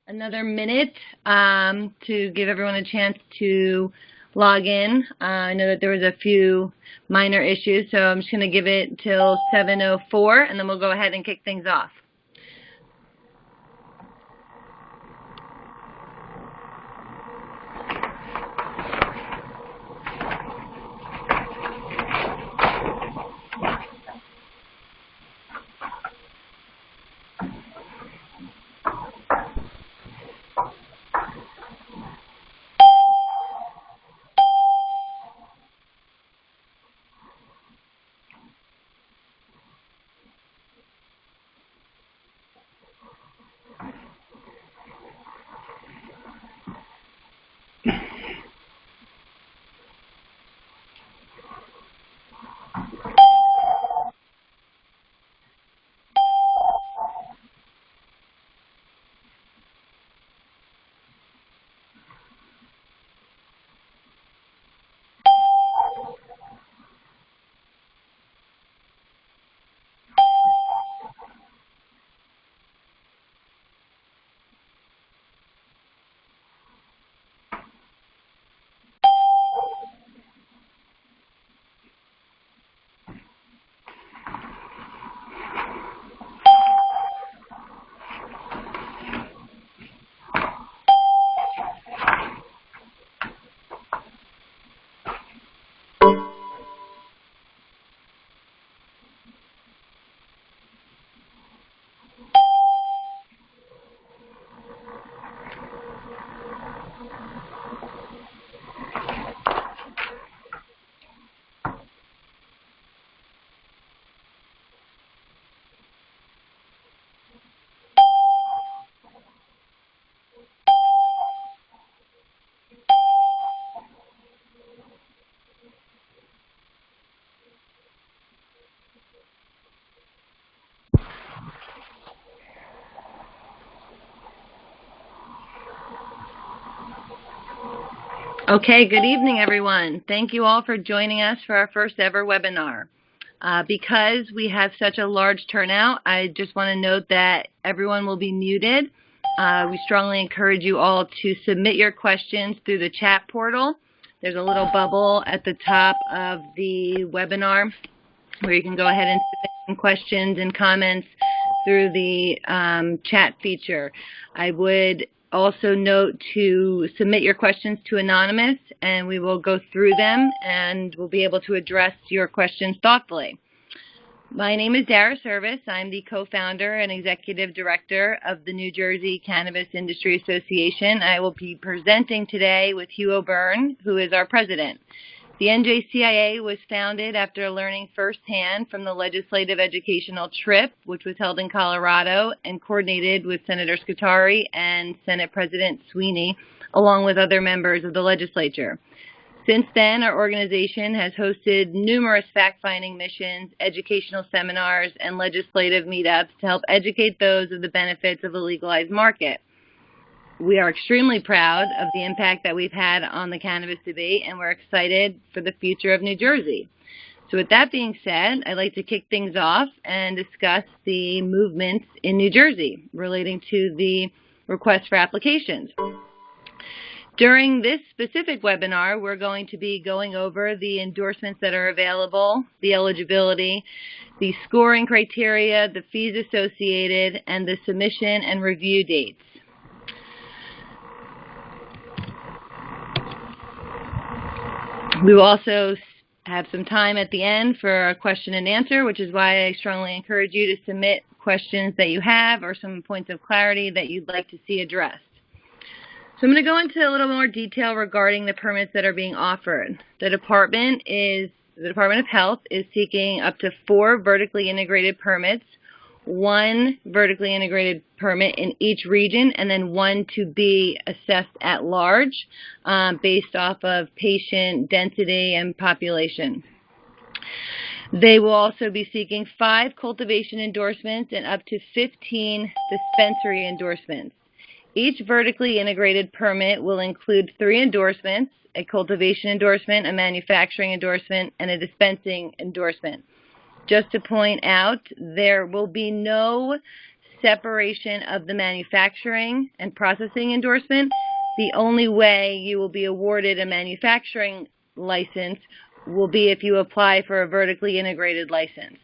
another minute to give everyone a chance to log in. I know that there was a few minor issues, so I'm just going to give it till 7:04, and then we'll go ahead and kick things off. Okay, good evening, everyone. Thank you all for joining us for our first ever webinar. Because we have such a large turnout, I just want to note that everyone will be muted. We strongly encourage you all to submit your questions through the chat portal. There's a little bubble at the top of the webinar where you can go ahead and submit some questions and comments through the chat feature. I would also note to submit your questions to Anonymous, and we will go through them and we'll be able to address your questions thoughtfully. My name is Dara Servis. I'm the co-founder and executive director of the New Jersey Cannabis Industry Association. I will be presenting today with Hugh O'Beirne, who is our president. The NJCIA was founded after learning firsthand from the legislative educational trip, which was held in Colorado and coordinated with Senator Scutari and Senate President Sweeney, along with other members of the legislature. Since then, our organization has hosted numerous fact-finding missions, educational seminars, and legislative meetups to help educate those of the benefits of a legalized market. We are extremely proud of the impact that we've had on the cannabis debate, and we're excited for the future of New Jersey. So with that being said, I'd like to kick things off and discuss the movements in New Jersey relating to the request for applications. During this specific webinar, we're going to be going over the endorsements that are available, the eligibility, the scoring criteria, the fees associated, and the submission and review dates. We will also have some time at the end for a question and answer, which is why I strongly encourage you to submit questions that you have or some points of clarity that you'd like to see addressed. So I'm going to go into a little more detail regarding the permits that are being offered. The Department of Health is seeking up to 4 vertically integrated permits, 1 vertically integrated permit in each region, and then 1 to be assessed at large based off of patient density and population. They will also be seeking 5 cultivation endorsements and up to 15 dispensary endorsements. Each vertically integrated permit will include 3 endorsements, a cultivation endorsement, a manufacturing endorsement, and a dispensing endorsement. Just to point out, there will be no separation of the manufacturing and processing endorsement. The only way you will be awarded a manufacturing license will be if you apply for a vertically integrated license.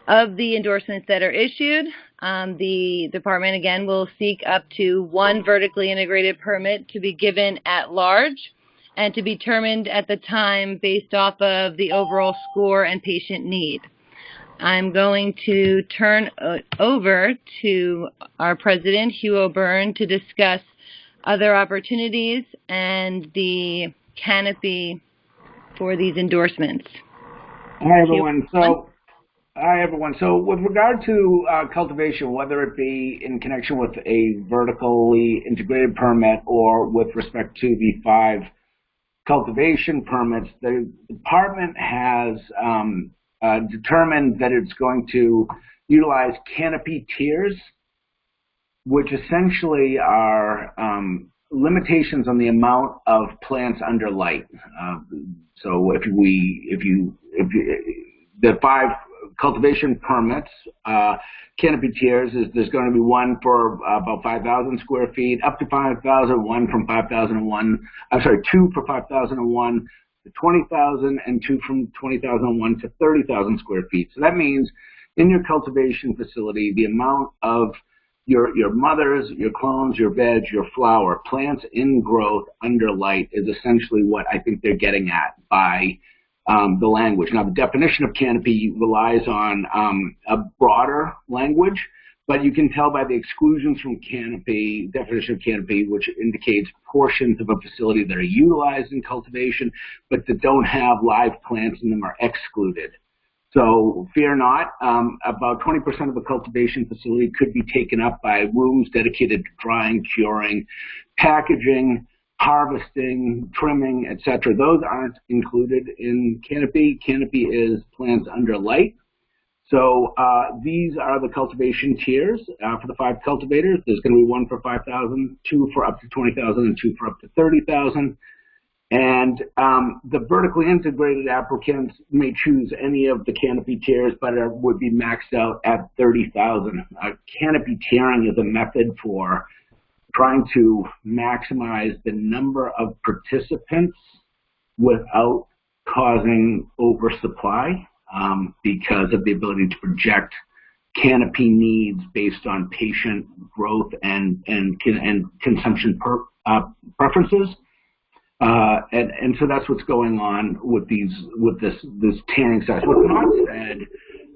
Of the endorsements that are issued, the department again will seek up to 1 vertically integrated permit to be given at large and to be determined at the time based off of the overall score and patient need. I'm going to turn over to our president, Hugh O'Beirne, to discuss other opportunities and the canopy for these endorsements. Hi, everyone. So with regard to cultivation, whether it be in connection with a vertically integrated permit or with respect to the 5 cultivation permits, the department has determined that it's going to utilize canopy tiers, which essentially are limitations on the amount of plants under light. So if the 5 cultivation permits, canopy tiers, there's going to be one for about 5,000 square feet, up to 5,000, one from 5,001, I'm sorry, 2 for 5,001 to 20,000, and 2 from 20,001 to 30,000 square feet. So that means in your cultivation facility, the amount of your mothers, your clones, your veg, your flower, plants in growth under light is essentially what I think they're getting at by the language. Now, the definition of canopy relies on a broader language, but you can tell by the exclusions from canopy, definition of canopy, which indicates portions of a facility that are utilized in cultivation, but that don't have live plants in them are excluded. So fear not, about 20% of a cultivation facility could be taken up by rooms dedicated to drying, curing, packaging, harvesting, trimming, etc. Those aren't included in canopy. Canopy is plants under light. So these are the cultivation tiers for the 5 cultivators. There's going to be 1 for 5,000, 2 for up to 20,000, and 2 for up to 30,000. And the vertically integrated applicants may choose any of the canopy tiers, but it would be maxed out at 30,000. Canopy tiering is a method for trying to maximize the number of participants without causing oversupply because of the ability to project canopy needs based on patient growth and consumption preferences. And so that's what's going on with this tiering size. What's not said,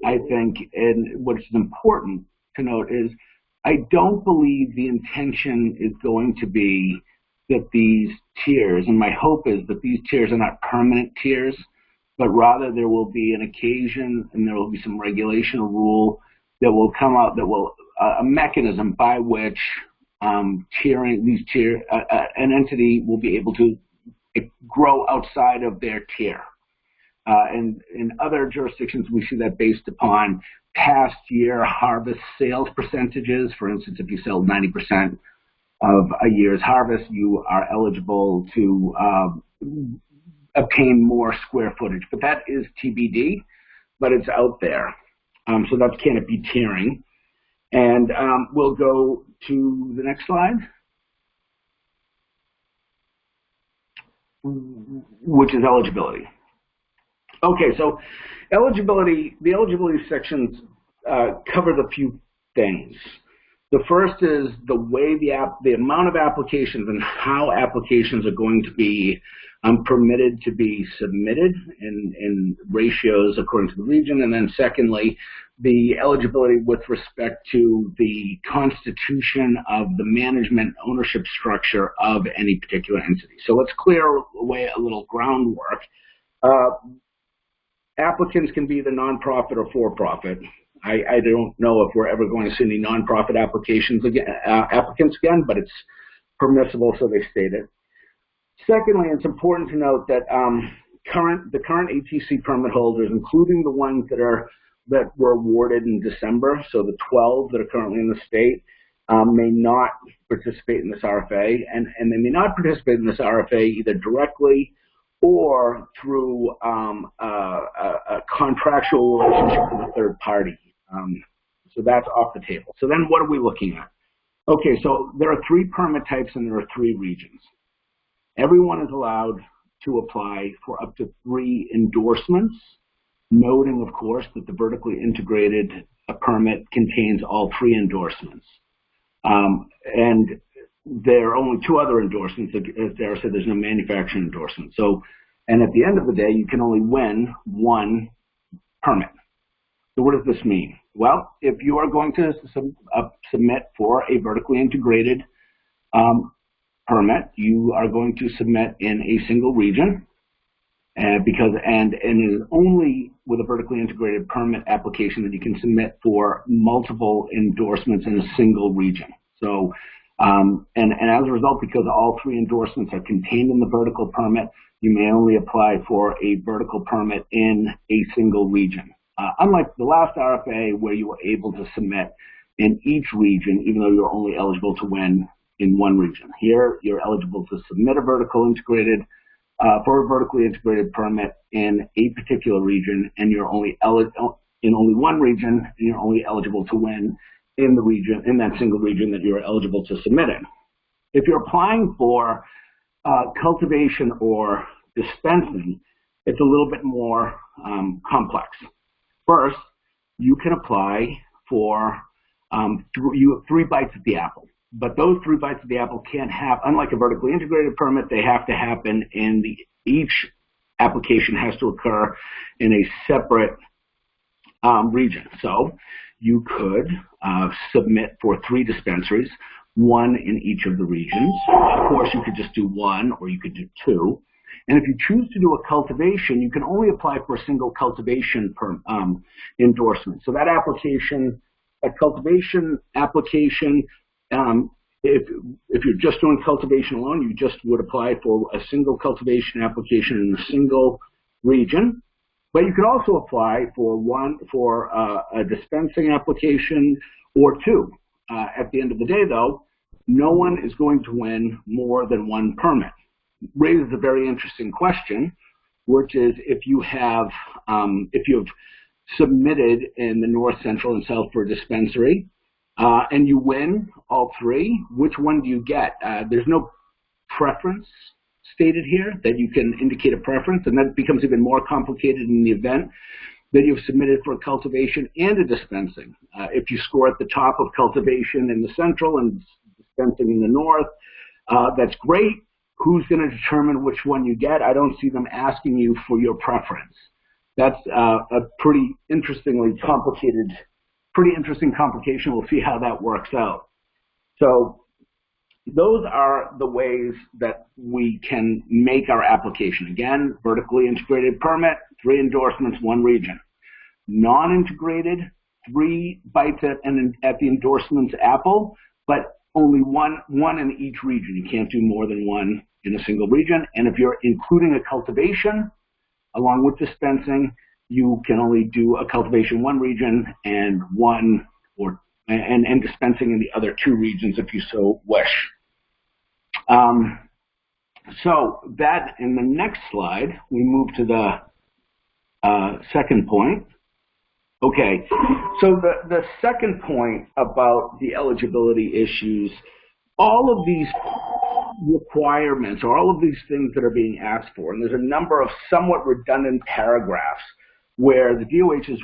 I think, and what's important to note is I don't believe the intention is going to be that these tiers, and my hope is that these tiers are not permanent tiers, but rather there will be an occasion and there will be some regulation or rule that will come out that will, a mechanism by which tiering, an entity will be able to grow outside of their tier. And in other jurisdictions, we see that based upon past year harvest sales percentages. For instance, if you sell 90% of a year's harvest, you are eligible to obtain more square footage. But that is TBD, but it's out there. So that's canopy tiering. And we'll go to the next slide, which is eligibility. Okay, so eligibility, the eligibility sections covers a few things. The first is the way the amount of applications and how applications are going to be permitted to be submitted in ratios according to the region. And then secondly, the eligibility with respect to the constitution of the management ownership structure of any particular entity. So let's clear away a little groundwork. Applicants can be either nonprofit or for-profit. I don't know if we're ever going to see any nonprofit applications again, applicants again, but it's permissible, so they state it. Secondly, it's important to note that the current ATC permit holders, including the ones that were awarded in December, so the 12 that are currently in the state, may not participate in this RFA, and they may not participate in this RFA either directly or through a contractual relationship with a third party. So that's off the table. So then what are we looking at? Okay, so there are 3 permit types and there are 3 regions. Everyone is allowed to apply for up to 3 endorsements, noting, of course, that the vertically integrated permit contains all 3 endorsements. And there are only 2 other endorsements. As Dara said, there's no manufacturer endorsement. So, and at the end of the day, you can only win 1 permit. So what does this mean? Well, if you are going to submit for a vertically integrated permit, you are going to submit in a single region, and it is only with a vertically integrated permit application that you can submit for multiple endorsements in a single region. So, and as a result, because all 3 endorsements are contained in the vertical permit, you may only apply for a vertical permit in a single region. Unlike the last RFA, where you were able to submit in each region, even though you're only eligible to win in 1 region. Here, you're eligible to submit a vertically integrated permit in a particular region, and you're only eligible in only 1 region, and you're only eligible to win in the region, in that single region that you're eligible to submit in. If you're applying for cultivation or dispensing, it's a little bit more complex. First, you can apply for, you have 3 bites at the apple. But those 3 bites of the apple can't have, unlike a vertically integrated permit, they have to happen in each application has to occur in a separate region. So you could submit for 3 dispensaries, 1 in each of the regions. Of course, you could just do 1 or you could do 2. And if you choose to do a cultivation, you can only apply for a single cultivation endorsement. So that application, a cultivation application, if you're just doing cultivation alone, you just would apply for a single cultivation application in a single region. But you could also apply for a dispensing application or 2. At the end of the day, though, no one is going to win more than 1 permit. Raises a very interesting question, which is if you've submitted in the North, Central, and South for a dispensary, and you win all 3, which one do you get? There's no preference stated here that you can indicate a preference, and that becomes even more complicated in the event that you've submitted for cultivation and a dispensing. If you score at the top of cultivation in the Central and dispensing in the North, that's great. Who's going to determine which one you get? I don't see them asking you for your preference. That's a pretty interesting complication. We'll see how that works out. So those are the ways that we can make our application. Again, vertically integrated permit, 3 endorsements, 1 region. Non-integrated, 3 bites at the endorsements apple, but only one in each region. You can't do more than 1 in a single region. And if you're including a cultivation along with dispensing, you can only do a cultivation 1 region and and dispensing in the other 2 regions if you so wish. So that in the next slide, we move to the second point. Okay, so the second point about the eligibility issues, all of these requirements or all of these things that are being asked for, and there's a number of somewhat redundant paragraphs where the DOH is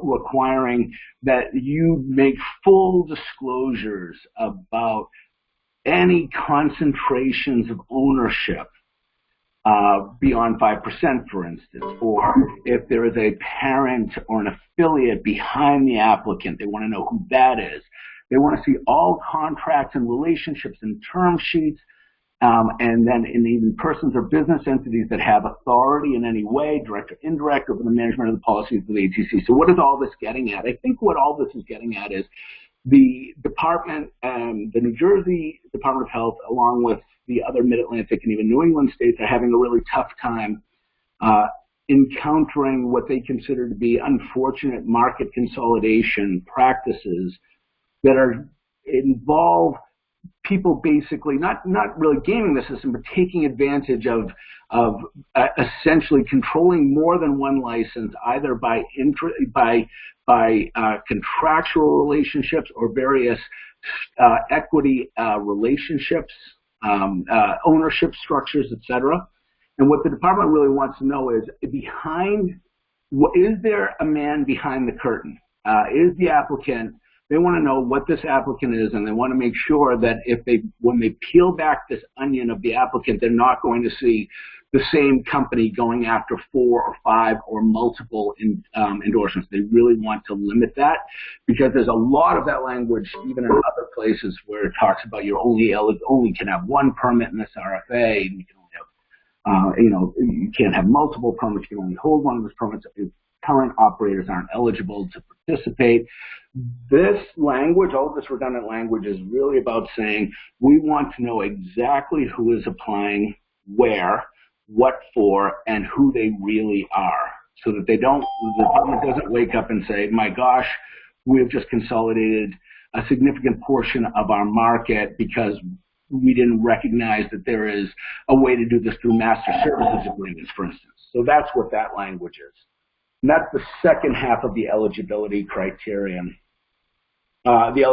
requiring that you make full disclosures about any concentrations of ownership beyond 5%, for instance, or if there is a parent or an affiliate behind the applicant, they want to know who that is. They want to see all contracts and relationships and term sheets, and then in even persons or business entities that have authority in any way, direct or indirect, over the management of the policies of the ATC. So what is all this getting at? I think what all this is getting at is the department, the New Jersey Department of Health, along with the other Mid-Atlantic and even New England states, are having a really tough time encountering what they consider to be unfortunate market consolidation practices that involve people basically not really gaming the system, but taking advantage of essentially controlling more than one license, either by contractual relationships or various equity relationships, ownership structures, etc. And what the department really wants to know is is there a man behind the curtain? Is the applicant? They want to know what this applicant is, and they want to make sure that when they peel back this onion of the applicant, they're not going to see the same company going after 4 or 5 or multiple endorsements. They really want to limit that, because there's a lot of that language even in other places where it talks about you only can have one permit in this RFA, and you can only have, you can't have multiple permits. You can only hold one of those permits if current operators aren't eligible to participate. This language, all of this redundant language, is really about saying we want to know exactly who is applying, where, what for, and who they really are, so that the department doesn't wake up and say, my gosh, we've just consolidated a significant portion of our market because we didn't recognize that there is a way to do this through master services agreements, for instance. So that's what that language is. And that's the second half of the eligibility criterion, the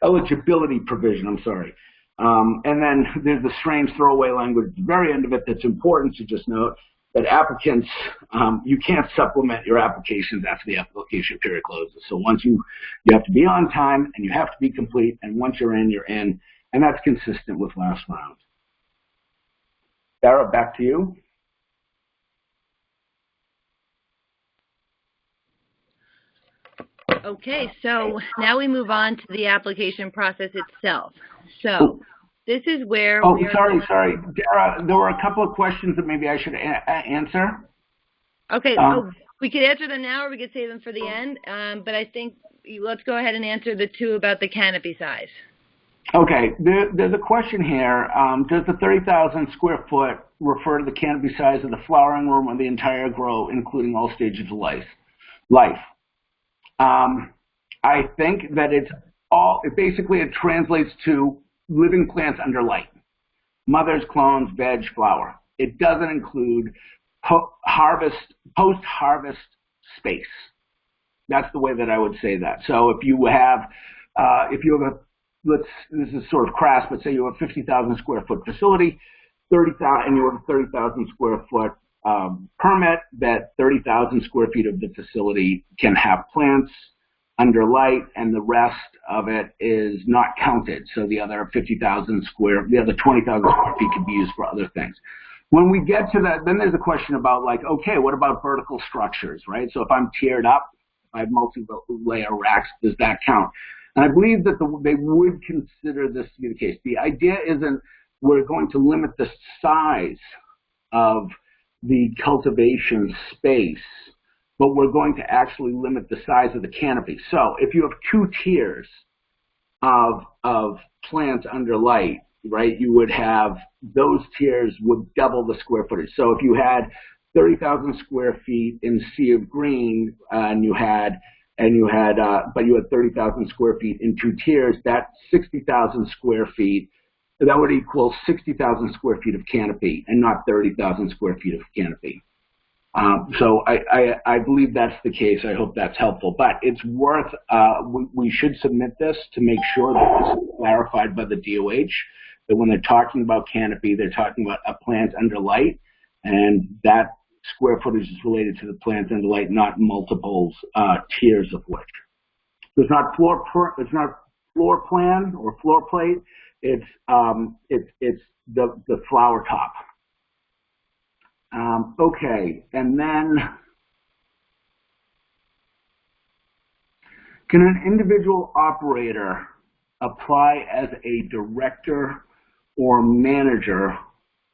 eligibility provision, I'm sorry. And then there's the strange throwaway language at the very end of it that's important to just note that applicants, you can't supplement your applications after the application period closes. So once you have to be on time and you have to be complete, and once you're in, you're in. And that's consistent with last round. Dara, back to you. Okay, so now we move on to the application process itself. So this is where sorry, Dara, there were a couple of questions that maybe I should answer. Okay, we could answer them now, or we could save them for the end, but I think let's go ahead and answer the 2 about the canopy size. Okay, there's a question here. Does the 30,000 square foot refer to the canopy size of the flowering room or the entire grow, including all stages of life? I think that it translates to living plants under light. Mothers, clones, veg, flower. It doesn't include post-harvest space. That's the way that I would say that. So if you have this is sort of crass, but say you have a 50,000 square foot facility, and you have a 30,000 square foot permit, that 30,000 square feet of the facility can have plants under light, and the rest of it is not counted. So the other 20,000 square feet can be used for other things. When we get to that, then there's a question about okay, what about vertical structures, right? So if I'm tiered up, if I have multi-layer racks, does that count? And I believe that they would consider this to be the case. The idea isn't we're going to limit the size of the cultivation space, but we're going to actually limit the size of the canopy. So if you have 2 tiers of plants under light, right, you would have those tiers would double the square footage. So if you had 30,000 square feet in sea of green, but you had 30,000 square feet in 2 tiers, that 60,000 square feet, that would equal 60,000 square feet of canopy and not 30,000 square feet of canopy. So I believe that's the case. I hope that's helpful. But it's worth, we should submit this to make sure that this is clarified by the DOH, that when they're talking about canopy, they're talking about a plant under light, and that square footage is related to the plants under light, not multiples tiers of which. So it's not floor plan or floor plate. It's the flower top. Okay, and then can an individual operator apply as a director or manager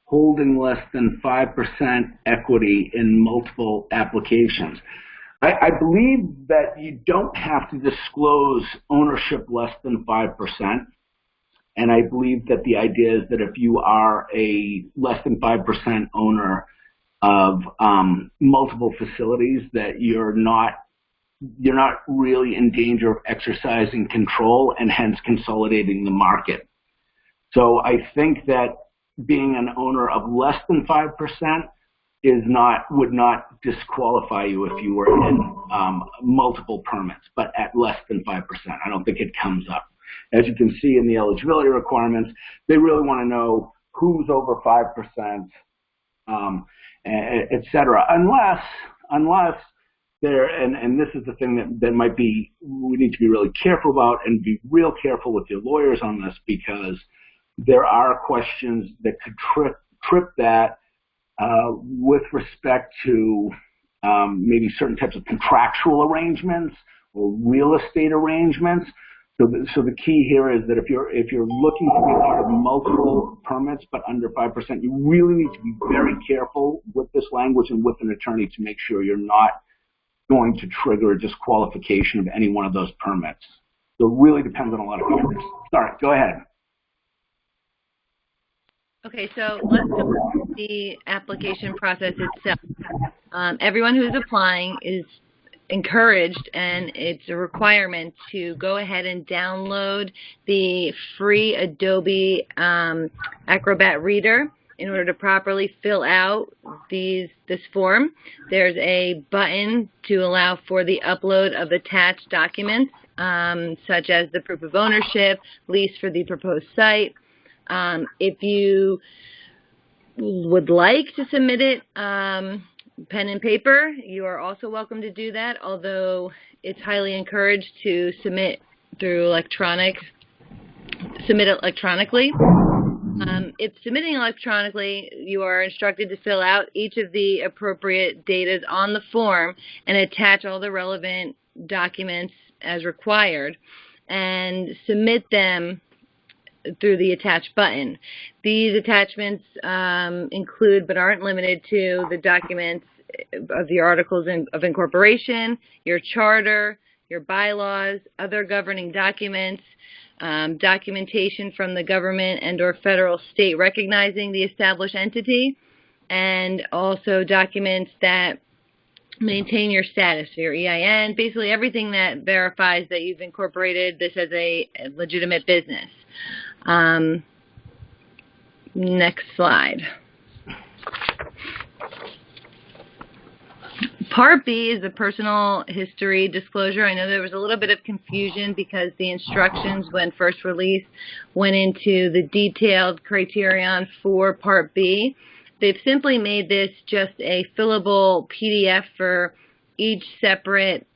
holding less than 5% equity in multiple applications? I believe that you don't have to disclose ownership less than 5%. And I believe that the idea is that if you are a less than 5% owner of multiple facilities, that you're not you're not really in danger of exercising control and hence consolidating the market. So I think that being an owner of less than 5% would not disqualify you if you were in multiple permits, but at less than 5%. I don't think it comes up. As you can see in the eligibility requirements, they really want to know who's over 5%, et cetera, unless there, and this is the thing that might be, we need to be really careful about, and be real careful with your lawyers on this, because there are questions that could trip that with respect to maybe certain types of contractual arrangements or real estate arrangements. So the key here is that if you're looking to be part of multiple permits but under 5%, you really need to be very careful with this language and with an attorney to make sure you're not going to trigger a disqualification of any one of those permits. So it really depends on a lot of factors. Sorry, go ahead. Okay, so let's go to the application process itself. Everyone who is applying is encouraged, and it's a requirement, to go ahead and download the free Adobe Acrobat Reader in order to properly fill out this form. There's a button to allow for the upload of attached documents, such as the proof of ownership, lease for the proposed site. If you would like to submit it pen and paper, you are also welcome to do that, although it's highly encouraged to submit electronically. If submitting electronically, you are instructed to fill out each of the appropriate data on the form and attach all the relevant documents as required and submit them through the attach button. These attachments include but aren't limited to the documents of the articles of incorporation, your charter, your bylaws, other governing documents, documentation from the government and or federal state recognizing the established entity, and also documents that maintain your status, your EIN, basically everything that verifies that you've incorporated this as a legitimate business. Next slide. Part B is the personal history disclosure. I know there was a little bit of confusion because the instructions when first released went into the detailed criterion for Part B. They've simply made this just a fillable PDF for each separate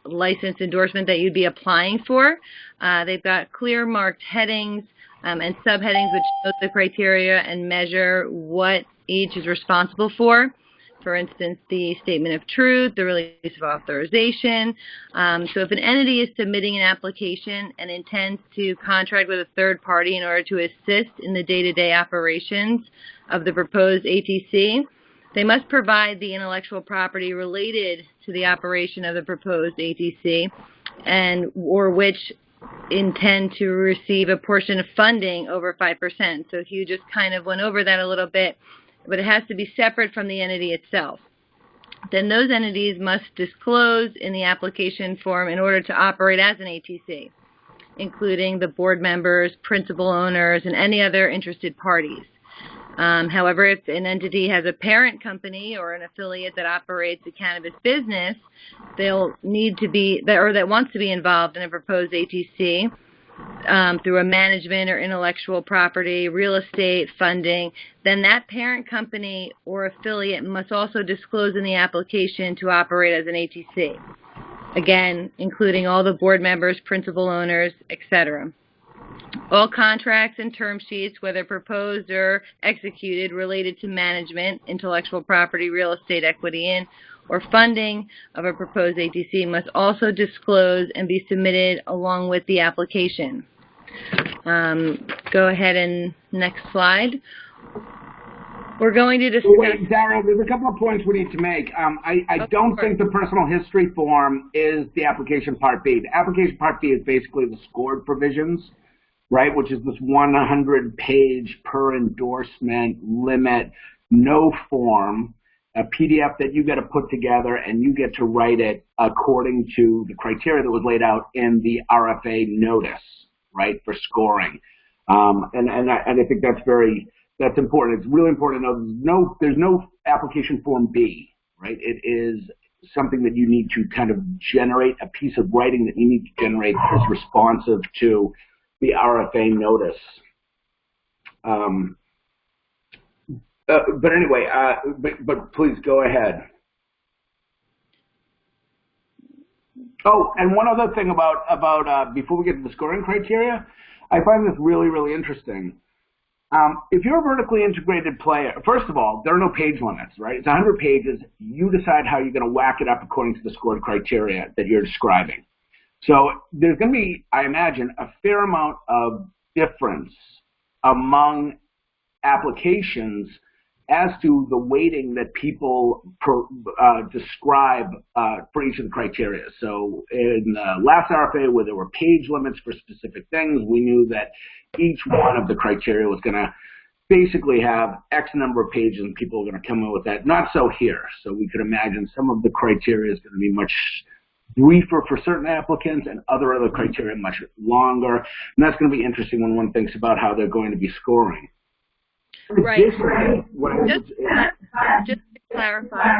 license endorsement that you'd be applying for. They've got clear marked headings and subheadings which note the criteria and measure what each is responsible for. For instance, the statement of truth, the release of authorization. So if an entity is submitting an application and intends to contract with a third party in order to assist in the day-to-day operations of the proposed ATC, they must provide the intellectual property related to the operation of the proposed ATC or which intend to receive a portion of funding over 5%. So Hugh just kind of went over that a little bit, but it has to be separate from the entity itself. Then those entities must disclose in the application form in order to operate as an ATC, including the board members, principal owners, and any other interested parties. However, if an entity has a parent company or an affiliate that operates a cannabis business, they'll need to be, or that wants to be involved in a proposed ATC through a management or intellectual property, real estate, funding, then that parent company or affiliate must also disclose in the application to operate as an ATC. Again, including all the board members, principal owners, etc. All contracts and term sheets, whether proposed or executed, related to management, intellectual property, real estate, equity in, or funding of a proposed ATC must also disclose and be submitted along with the application. Go ahead and next slide. We're going to discuss... Wait, Dara, there's a couple of points we need to make. I don't think the personal history form is the application Part B. The application Part B is basically the scored provisions, right, which is this 100-page per endorsement limit, no form. a PDF that you get to put together, and you get to write it according to the criteria that was laid out in the RFA notice, right, for scoring. And I think that's important. It's really important to know there's no application form B, right? It is something that you need to kind of generate, a piece of writing that you need to generate that's responsive to the RFA notice. But anyway, but please go ahead. Oh, and one other thing about before we get to the scoring criteria, I find this really, really interesting. If you're a vertically integrated player, first of all, there are no page limits, right? It's 100 pages. You decide how you're going to whack it up according to the scored criteria that you're describing. So there's going to be, I imagine, a fair amount of difference among applications as to the weighting that people describe for each of the criteria. So in the last RFA, where there were page limits for specific things, we knew that each one of the criteria was going to basically have X number of pages, and people are going to come in with that. Not so here. So we could imagine some of the criteria is going to be much briefer for certain applicants, and other criteria much longer. And that's going to be interesting when one thinks about how they're going to be scoring. Right. Just to clarify,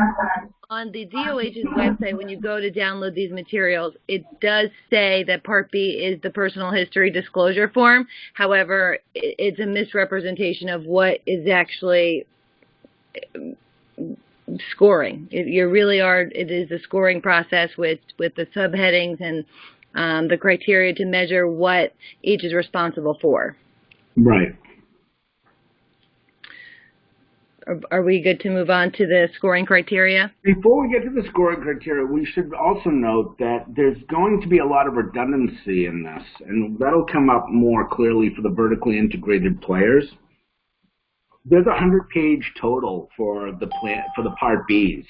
on the DOH's website, when you go to download these materials, it does say that Part B is the personal history disclosure form. However, it's a misrepresentation of what is actually scoring. It is the scoring process with the subheadings and the criteria to measure what each is responsible for. Right. Are we good to move on to the scoring criteria? Before we get to the scoring criteria, we should also note that there's going to be a lot of redundancy in this, and that'll come up more clearly for the vertically integrated players. There's a 100-page total for the Part Bs,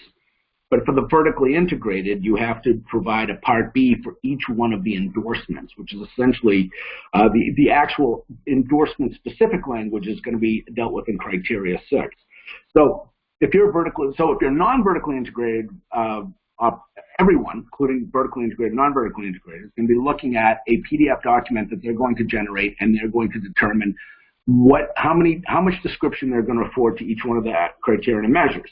but for the vertically integrated, you have to provide a Part B for each one of the endorsements, which is essentially the actual endorsement-specific language is going to be dealt with in Criteria 6. So if you're non-vertically integrated, everyone, including vertically integrated, non-vertically integrated, is going to be looking at a PDF document that they're going to generate, and they're going to determine how much description they're going to afford to each one of the criteria and measures.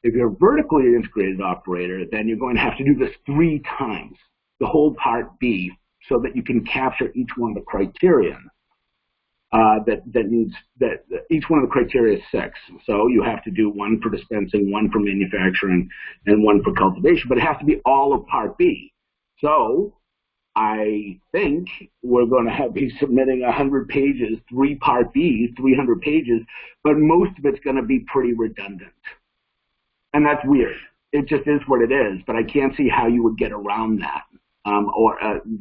If you're a vertically integrated operator, then you're going to have to do this 3 times, the whole Part B, so that you can capture each one of the criteria. Each one of the criteria is 6. So you have to do 1 for dispensing, 1 for manufacturing, and 1 for cultivation, but it has to be all of Part B. So I think we're going to be submitting 100 pages, 3 Part Bs, 300 pages, but most of it's going to be pretty redundant. And that's weird. It just is what it is, but I can't see how you would get around that,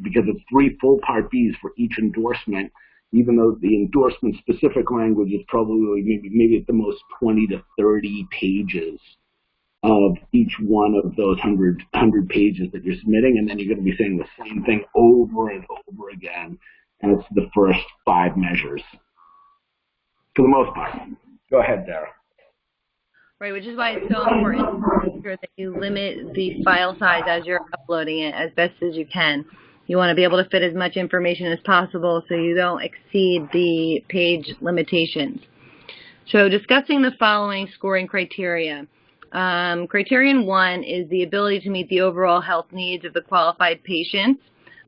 because it's 3 full Part Bs for each endorsement, even though the endorsement-specific language is probably maybe at the most 20 to 30 pages of each one of those 100 pages that you're submitting, and then you're going to be saying the same thing over and over again, and it's the first 5 measures, for the most part. Go ahead, Dara. Right, which is why it's so important to make sure that you limit the file size as you're uploading it as best as you can. You want to be able to fit as much information as possible so you don't exceed the page limitations. So discussing the following scoring criteria. Criterion 1 is the ability to meet the overall health needs of the qualified patient.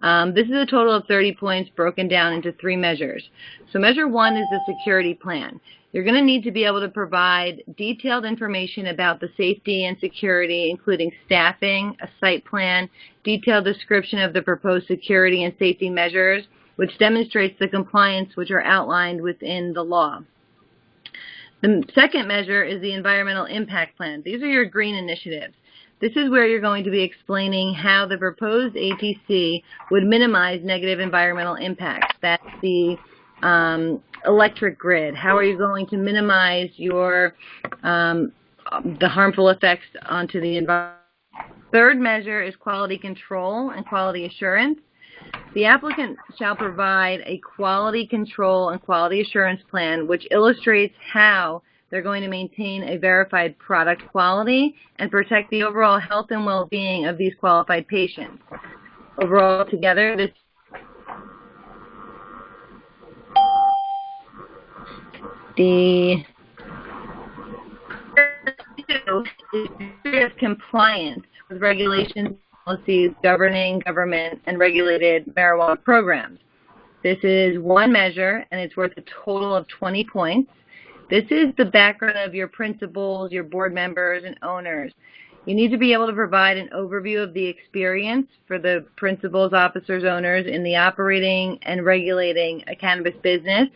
This is a total of 30 points broken down into 3 measures. So measure 1 is the security plan. You're going to need to be able to provide detailed information about the safety and security, including staffing, a site plan, detailed description of the proposed security and safety measures, which demonstrates the compliance which are outlined within the law. The second measure is the environmental impact plan. These are your green initiatives. This is where you're going to be explaining how the proposed ATC would minimize negative environmental impacts. That's the electric grid. How are you going to minimize your the harmful effects onto the environment? Third measure is quality control and quality assurance. The applicant shall provide a quality control and quality assurance plan which illustrates how They're going to maintain a verified product quality and protect the overall health and well-being of these qualified patients. Overall, together, this is compliance with regulations, policies governing government and regulated marijuana programs. This is one measure, and it's worth a total of 20 points. This is the background of your principals, your board members, and owners. You need to be able to provide an overview of the experience for the principals, officers, owners in the operating and regulating a cannabis business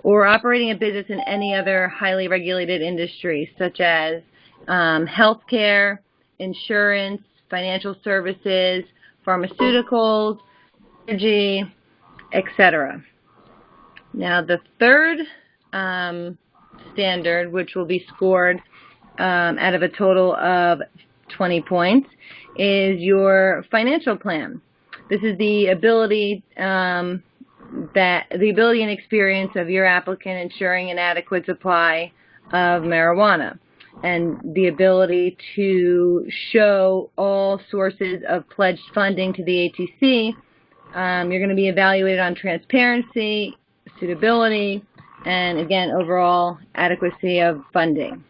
or operating a business in any other highly regulated industry, such as healthcare, insurance, financial services, pharmaceuticals, energy, etc. Now, the third standard, which will be scored out of a total of 20 points, is your financial plan. This is the ability and experience of your applicant ensuring an adequate supply of marijuana, and the ability to show all sources of pledged funding to the ATC. You're going to be evaluated on transparency, suitability, and again, overall adequacy of funding.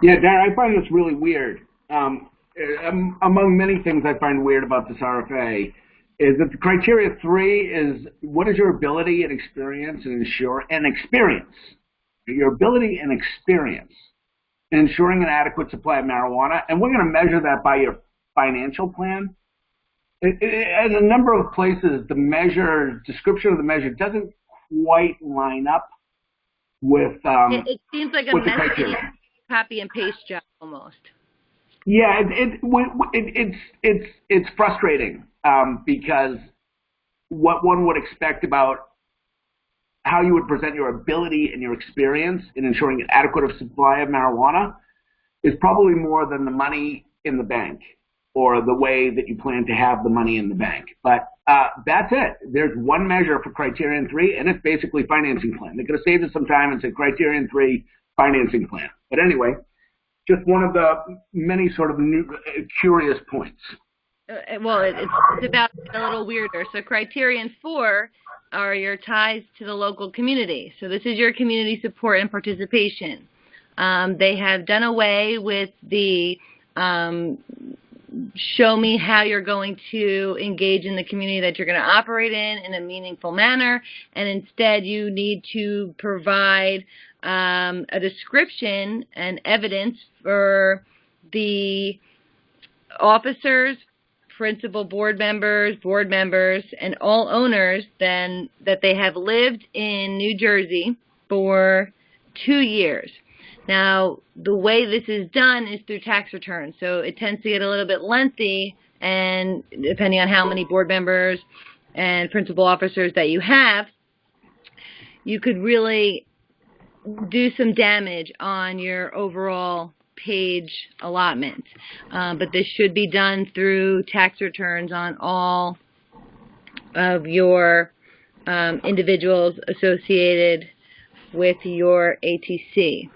Yeah, Dara, I find this really weird. Among many things I find weird about this RFA is that the criteria 3 is what is your ability and experience and your ability and experience in ensuring an adequate supply of marijuana, and we're going to measure that by your financial plan. In a number of places, the description of the measure doesn't quite line up with it seems like a with the criteria. Copy and paste job almost. Yeah, it's frustrating because what one would expect about how you would present your ability and your experience in ensuring an adequate supply of marijuana is probably more than the money in the bank or the way that you plan to have the money in the bank. But that's it. There's one measure for criterion 3, and it's basically financing plan. They could have saved us some time and said criterion 3, financing plan. But anyway, just one of the many sort of new, curious points. Well, it's about a little weirder. So criterion 4 are your ties to the local community. So this is your community support and participation. They have done away with the show me how you're going to engage in the community that you're going to operate in a meaningful manner, and instead you need to provide a description and evidence for the officers, principal board members, and all owners then that they have lived in New Jersey for 2 years. Now, the way this is done is through tax returns, so it tends to get a little bit lengthy, and depending on how many board members and principal officers that you have, you could really do some damage on your overall page allotment. But this should be done through tax returns on all of your individuals associated with your ATC.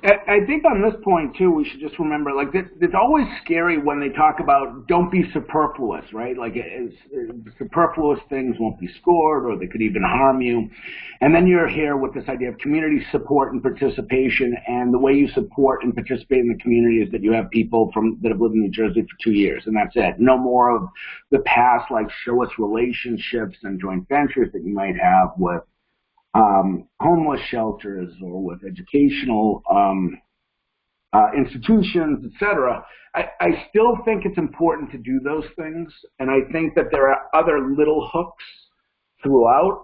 I think on this point, too, we should just remember, like, it's always scary when they talk about don't be superfluous, right? Like, superfluous things won't be scored, or they could even harm you. And then you're here with this idea of community support and participation, and the way you support and participate in the community is that you have people that have lived in New Jersey for 2 years, and that's it. No more of the past, like, show us relationships and joint ventures that you might have with homeless shelters or with educational institutions, etc. I still think it's important to do those things, and I think that there are other little hooks throughout,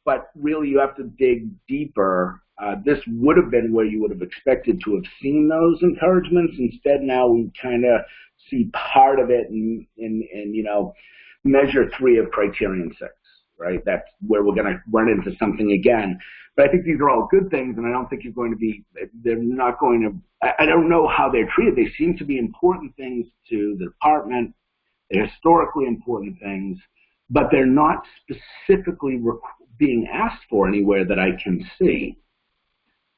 but really you have to dig deeper. This would have been where you would have expected to have seen those encouragements. Instead, now we kind of see part of it in you know, measure 3 of criterion 6. Right, that's where we're going to run into something again. But I think these are all good things, and I don't think you're going to be, they're not going to, I don't know how they're treated. They seem to be important things to the department. They're historically important things, but they're not specifically being asked for anywhere that I can see.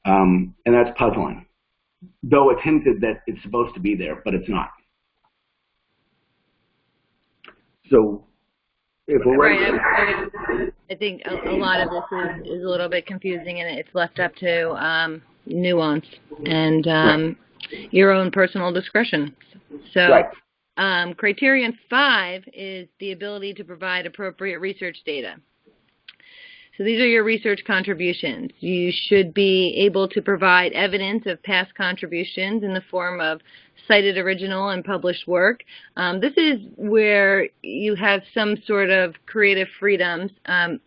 And that's puzzling. Though it's hinted that it's supposed to be there, but it's not. So if we're ready, I think a lot of this is a little bit confusing, and it's left up to nuance and your own personal discretion. So criterion 5 is the ability to provide appropriate research data. So these are your research contributions. You should be able to provide evidence of past contributions in the form of cited original and published work. This is where you have some sort of creative freedoms.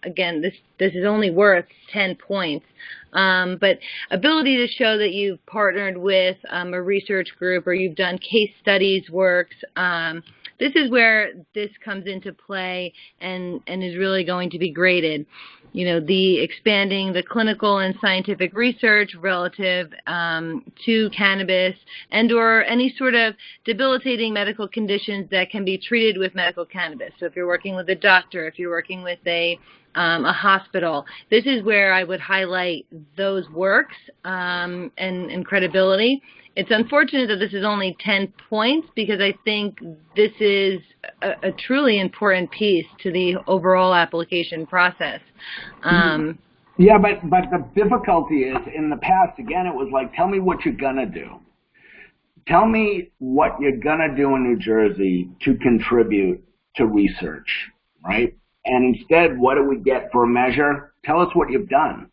Again, this is only worth 10 points. But ability to show that you've partnered with a research group or you've done case studies works. This is where this comes into play and is really going to be graded. You know, the expanding the clinical and scientific research relative to cannabis and or any sort of debilitating medical conditions that can be treated with medical cannabis. So if you're working with a doctor, if you're working with a hospital, this is where I would highlight those works and credibility. It's unfortunate that this is only 10 points because I think this is a truly important piece to the overall application process. Yeah, but the difficulty is in the past, again, it was like, tell me what you're going to do. Tell me what you're going to do in New Jersey to contribute to research, right? And instead, what do we get for a measure? Tell us what you've done.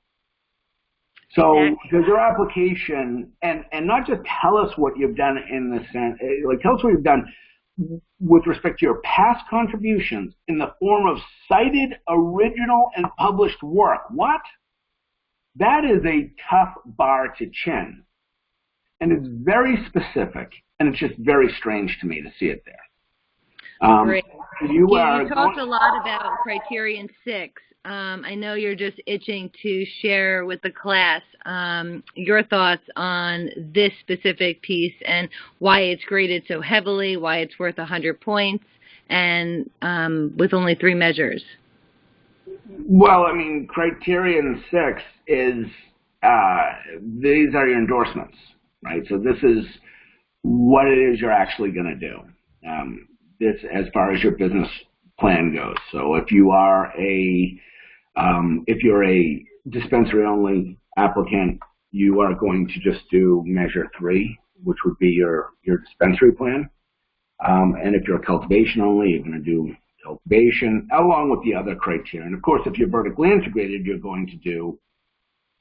So does your application, and not just tell us what you've done in the sense, like tell us what you've done with respect to your past contributions in the form of cited, original, and published work. What? That is a tough bar to chin. And it's very specific, and it's just very strange to me to see it there. Great. You talked a lot about criterion 6. I know you're just itching to share with the class your thoughts on this specific piece and why it's graded so heavily, why it's worth 100 points, and with only 3 measures. Well, I mean, criterion 6 is, these are your endorsements, right? So this is what it is you're actually going to do. This, as far as your business plan goes. So if you are if you're a dispensary only applicant, you are going to just do measure 3, which would be your dispensary plan. And if you're a cultivation only, you're going to do cultivation along with the other criteria. And of course, if you're vertically integrated, you're going to do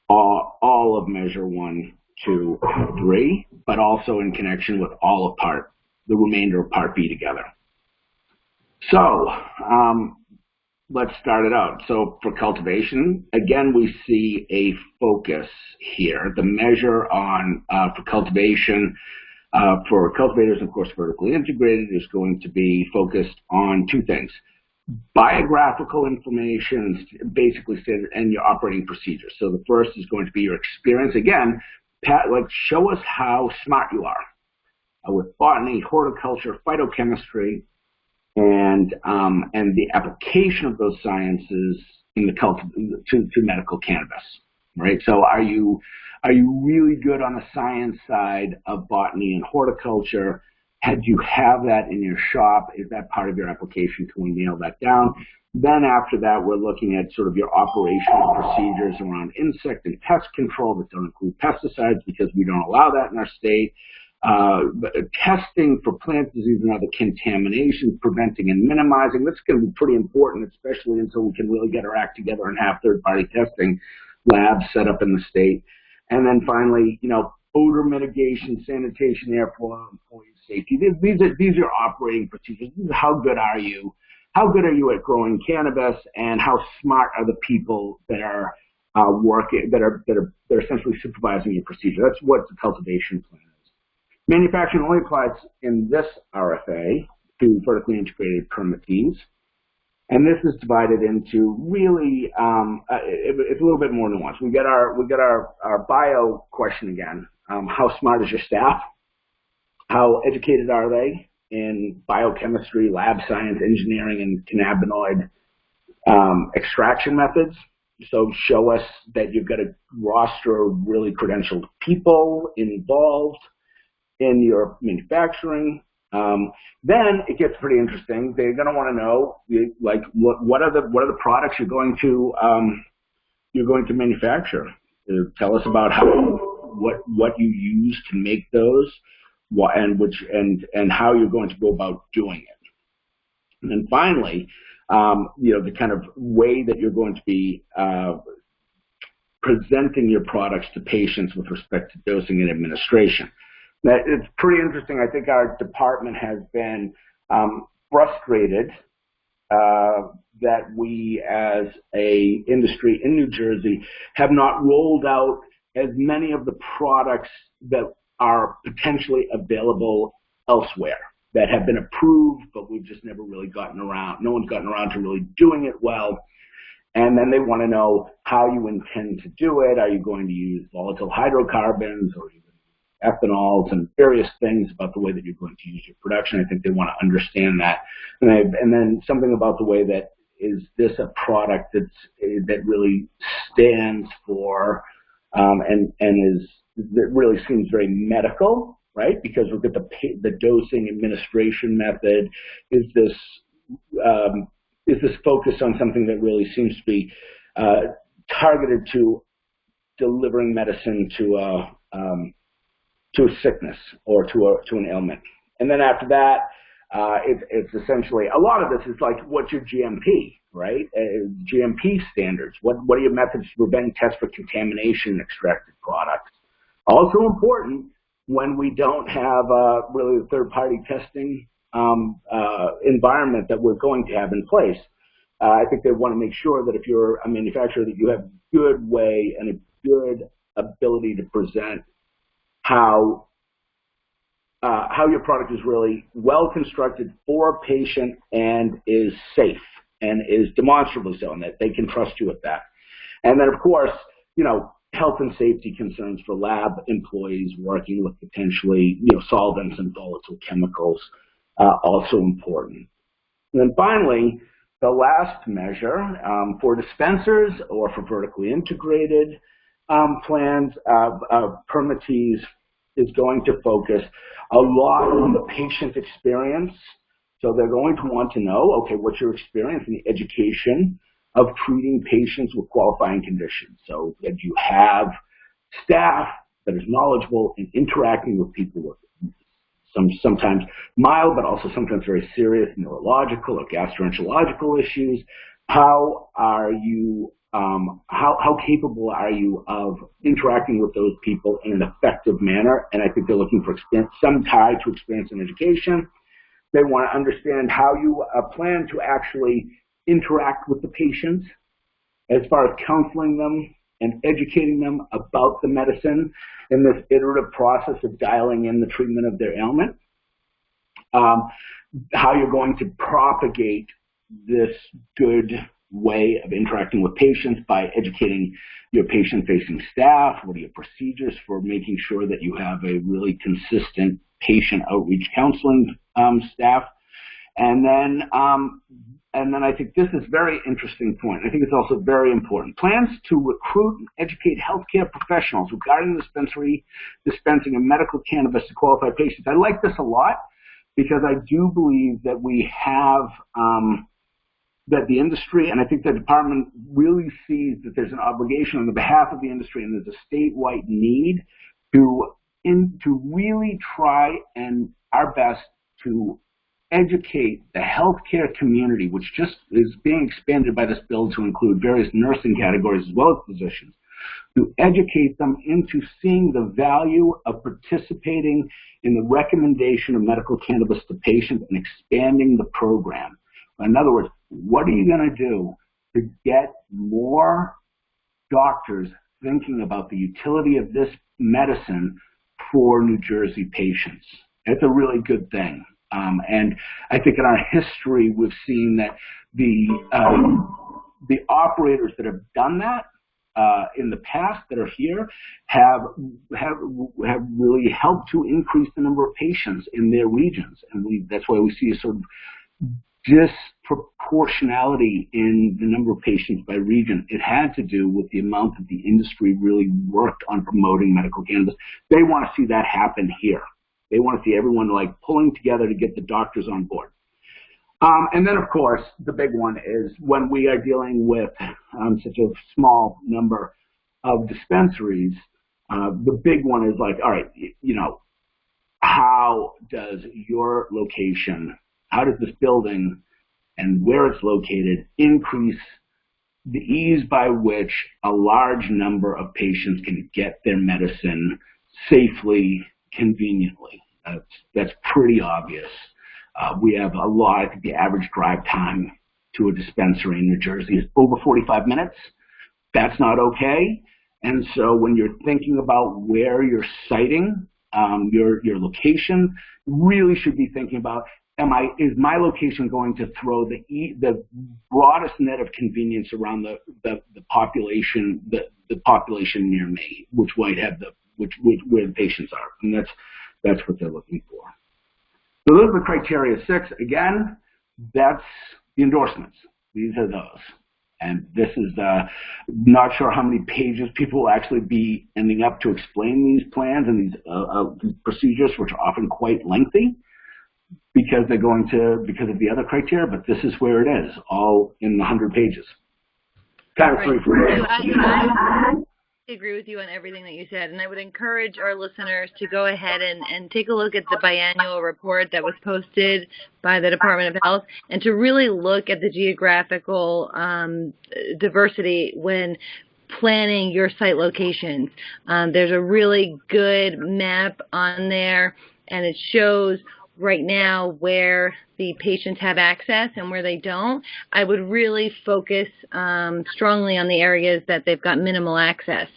all of measure 1, 2, and 3, but also in connection with all of the remainder of part B together. So let's start it out. So for cultivation, again, we see a focus here. The measure on for cultivation, for cultivators, of course, vertically integrated is going to be focused on 2 things. Biographical information, basically, and your operating procedures. So the first is going to be your experience. Again, show us how smart you are with botany, horticulture, phytochemistry, and the application of those sciences in to medical cannabis, right? So are you really good on the science side of botany and horticulture? Do you have that in your shop? Is that part of your application? Can we nail that down? Then after that, we're looking at sort of your operational procedures around insect and pest control that don't include pesticides because we don't allow that in our state. Testing for plant disease and other contaminations, preventing and minimizing. That's going to be pretty important, especially until we can really get our act together and have third-party testing labs set up in the state. And then finally, odor mitigation, sanitation, airflow, employee safety. These are your operating procedures. How good are you? How good are you at growing cannabis, and how smart are the people that are working, that are essentially supervising your procedure? That's what the cultivation plan is. Manufacturing only applies in this RFA to vertically integrated permittees. And this is divided into really, it's a little bit more nuanced. We get our bio question again. How smart is your staff? How educated are they in biochemistry, lab science, engineering, and cannabinoid extraction methods? So show us that you've got a roster of really credentialed people involved in your manufacturing. Then it gets pretty interesting. They're going to want to know, like, what are the products you're going to manufacture. Tell us about what you use to make those, and how you're going to go about doing it. And then finally, the kind of way that you're going to be presenting your products to patients with respect to dosing and administration. Now, it's pretty interesting. I think our department has been frustrated that we as a industry in New Jersey have not rolled out as many of the products that are potentially available elsewhere, that have been approved, but we've just never really gotten around. No one's gotten around to really doing it well. And then they want to know how you intend to do it. Are you going to use volatile hydrocarbons, or are you going to use ethanols, and various things about the way that you're going to use your production? I think they want to understand that. And then something about the way that, is this a product that really stands for that really seems very medical, right? Because we've got the dosing administration method. Is this focused on something that really seems to be targeted to delivering medicine to a sickness or to an ailment? And then after that, it's essentially, a lot of this is like, what's your GMP, right? GMP standards. What are your methods to prevent and test for contamination in extracted products? Also important when we don't have really the third-party testing environment that we're going to have in place. I think they want to make sure that if you're a manufacturer, that you have a good way and a good ability to present how your product is really well constructed for a patient and is safe and is demonstrably so, and that they can trust you with that. And then, of course, health and safety concerns for lab employees working with potentially, solvents and volatile chemicals, also important. And then finally, the last measure for dispensers or for vertically integrated plans, permittees, is going to focus a lot on the patient experience. So they're going to want to know, okay, what's your experience in the education of treating patients with qualifying conditions? So that you have staff that is knowledgeable in interacting with people with sometimes mild, but also sometimes very serious neurological or gastroenterological issues. How are you how capable are you of interacting with those people in an effective manner? And I think they're looking for experience, some tie to experience and education. They want to understand how you plan to actually interact with the patients as far as counseling them and educating them about the medicine in this iterative process of dialing in the treatment of their ailment. How you're going to propagate this good way of interacting with patients by educating your patient-facing staff. What are your procedures for making sure that you have a really consistent patient outreach counseling staff? And then I think this is a very interesting point. I think it's also very important. Plans to recruit and educate healthcare professionals regarding dispensing of medical cannabis to qualified patients. I like this a lot because I do believe that we have that the industry, and I think the department really sees that there's an obligation on the behalf of the industry, and there's a statewide need to really try and our best to educate the healthcare community, which just is being expanded by this bill to include various nursing categories as well as physicians, to educate them into seeing the value of participating in the recommendation of medical cannabis to patients and expanding the program. In other words, what are you going to do to get more doctors thinking about the utility of this medicine for New Jersey patients? It's a really good thing. And I think in our history, we've seen that the operators that have done that in the past that are here have really helped to increase the number of patients in their regions. And that's why we see a sort of disproportionality in the number of patients by region. It had to do with the amount that the industry really worked on promoting medical cannabis. They want to see that happen here. They want to see everyone like pulling together to get the doctors on board. And then, of course, the big one is when we are dealing with such a small number of dispensaries, the big one is like, all right, you know, how does your location, how does this building and where it's located increase the ease by which a large number of patients can get their medicine safely, conveniently? That's pretty obvious. We have a lot. I think the average drive time to a dispensary in New Jersey is over 45 minutes. That's not okay. And so when you're thinking about where you're citing your location, really should be thinking about, is my location going to throw the broadest net of convenience around the population, the population near me, which might have where the patients are, and that's what they're looking for. So those are the criteria 6. Again, that's the endorsements. These are those. And this is not sure how many pages people will actually be ending up to explain these plans and these procedures, which are often quite lengthy because of the other criteria, but this is where it is, all in the 100 pages. Kind of free for you. I agree with you on everything that you said, and I would encourage our listeners to go ahead and take a look at the biannual report that was posted by the Department of Health, and to really look at the geographical diversity when planning your site locations. There's a really good map on there, and it shows right now where the patients have access and where they don't. I would really focus strongly on the areas that they've got minimal access.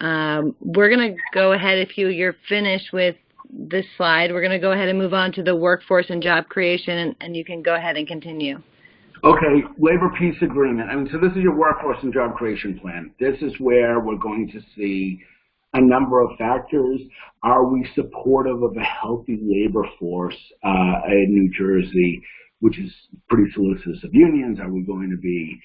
We're going to go ahead, if you're finished with this slide, we're going to go ahead and move on to the workforce and job creation, and you can go ahead and continue. Okay, labor peace agreement. I mean, so this is your workforce and job creation plan. This is where we're going to see a number of factors. Are we supportive of a healthy labor force in New Jersey, which is pretty solicitous of unions? Are we going to be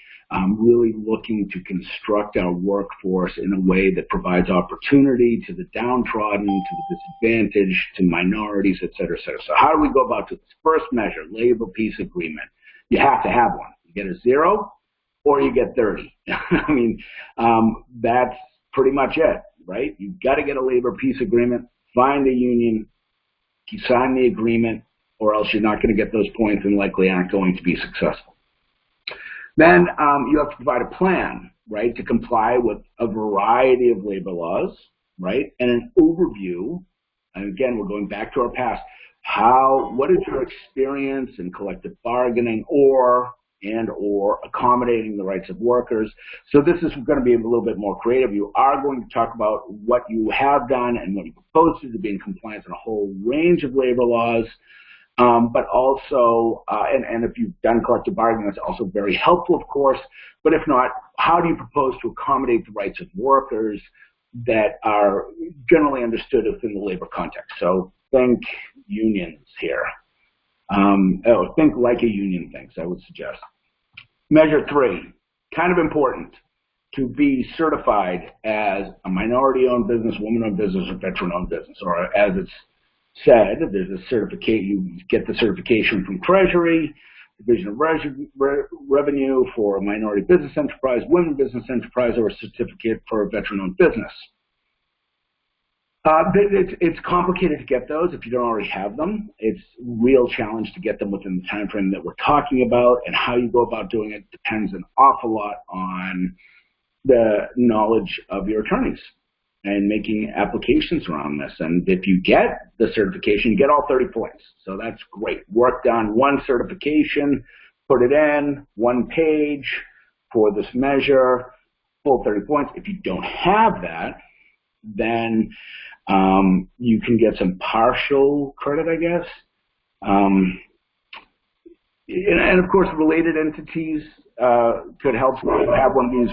really looking to construct our workforce in a way that provides opportunity to the downtrodden, to the disadvantaged, to minorities, et cetera, et cetera? So how do we go about this? First measure, labor peace agreement. You have to have one. You get a 0 or you get 30. I mean, that's pretty much it. Right? You've got to get a labor peace agreement, find a union, you sign the agreement, or else you're not going to get those points and likely aren't going to be successful. Then you have to provide a plan, right, to comply with a variety of labor laws, right, and an overview. And again, we're going back to our past. What is your experience in collective bargaining or accommodating the rights of workers? So this is going to be a little bit more creative. You are going to talk about what you have done and what you propose to be in compliance in a whole range of labor laws, but also, and if you've done collective bargaining, that's also very helpful, of course, but if not, how do you propose to accommodate the rights of workers that are generally understood within the labor context? So think unions here. Think like a union thinks, I would suggest. Measure 3, kind of important, to be certified as a minority-owned business, woman-owned business, or veteran-owned business, or as it's said, there's a certificate. You get the certification from Treasury, Division of Revenue for a minority business enterprise, women business enterprise, or a certificate for a veteran-owned business. It's complicated to get those if you don't already have them. It's a real challenge to get them within the time frame that we're talking about, and how you go about doing it depends an awful lot on the knowledge of your attorneys and making applications around this. And if you get the certification, you get all 30 points. So that's great. Work done, one certification, put it in, 1 page for this measure, full 30 points. If you don't have that, then you can get some partial credit, I guess. And of course, related entities could help have one of these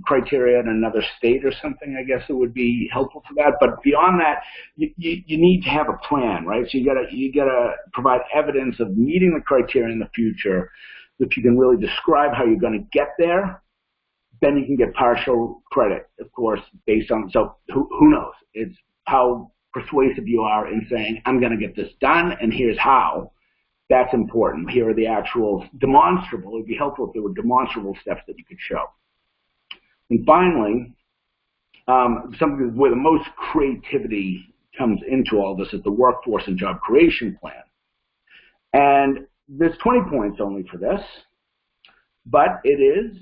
criteria in another state or something, I guess it would be helpful for that. But beyond that, you need to have a plan, right? So you gotta provide evidence of meeting the criteria in the future. If you can really describe how you're going to get there, then you can get partial credit, of course, based on, so who knows? It's how persuasive you are in saying, I'm going to get this done, and here's how. That's important. Here are the actual demonstrable. It would be helpful if there were demonstrable steps that you could show. And finally, something where the most creativity comes into all this is the workforce and job creation plan. And there's 20 points only for this, but it is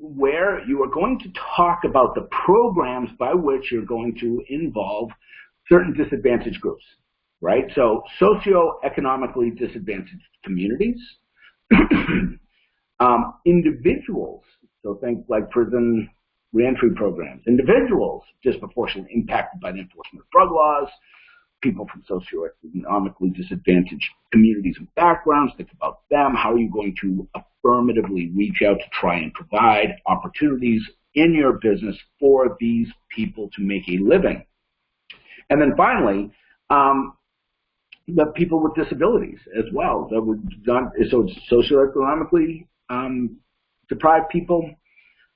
where you are going to talk about the programs by which you're going to involve certain disadvantaged groups, right? So socioeconomically disadvantaged communities, individuals, so think like prison reentry programs, individuals disproportionately impacted by the enforcement of drug laws, people from socioeconomically disadvantaged communities and backgrounds, think about them. How are you going to affirmatively reach out to try and provide opportunities in your business for these people to make a living? And then finally, the people with disabilities as well. So it's socioeconomically deprived people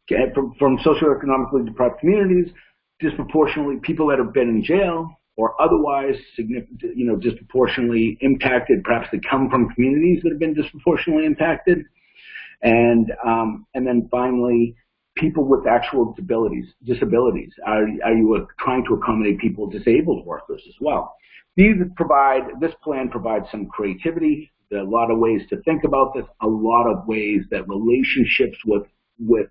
from socioeconomically deprived communities, disproportionately people that have been in jail, or otherwise disproportionately impacted, perhaps they come from communities that have been disproportionately impacted. And then finally, people with actual disabilities. Are you trying to accommodate people, disabled workers as well? This plan provides some creativity. There are a lot of ways to think about this, a lot of ways that relationships with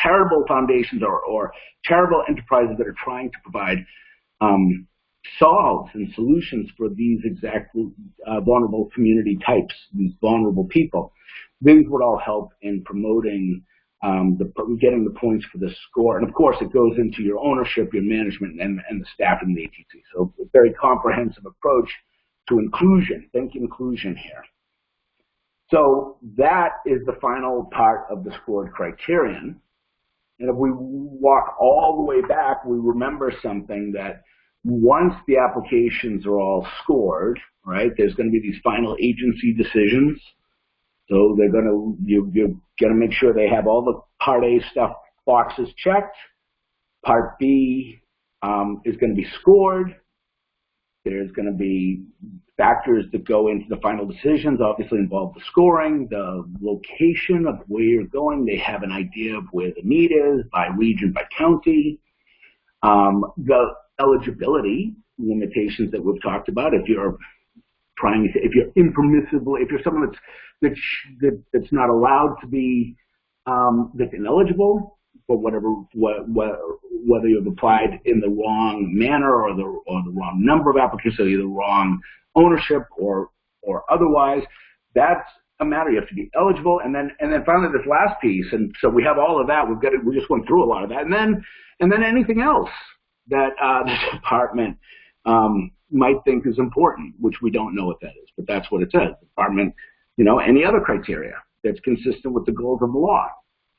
charitable foundations or charitable enterprises that are trying to provide solves and solutions for these exact vulnerable community types, these vulnerable people. These would all help in promoting getting the points for the score. And of course, it goes into your ownership, your management, and the staff in the ATC. So a very comprehensive approach to inclusion. Think inclusion here. So that is the final part of the scored criterion. And if we walk all the way back, we remember something that once the applications are all scored, right, there's going to be these final agency decisions. So you're going to make sure they have all the Part A stuff boxes checked. Part B is going to be scored. There's going to be factors that go into the final decisions, obviously involve the scoring, the location of where you're going. They have an idea of where the need is by region, by county. The eligibility limitations that we've talked about. If you're impermissible, if you're someone that's not allowed to be that's ineligible for whether you've applied in the wrong manner or the wrong number of applicants, or either wrong ownership or otherwise, that's a matter. You have to be eligible, and then finally this last piece. And so we have all of that. We just went through a lot of that, and then anything else that the department might think is important, which we don't know what that is, but that's what it says. The department, any other criteria that's consistent with the goals of the law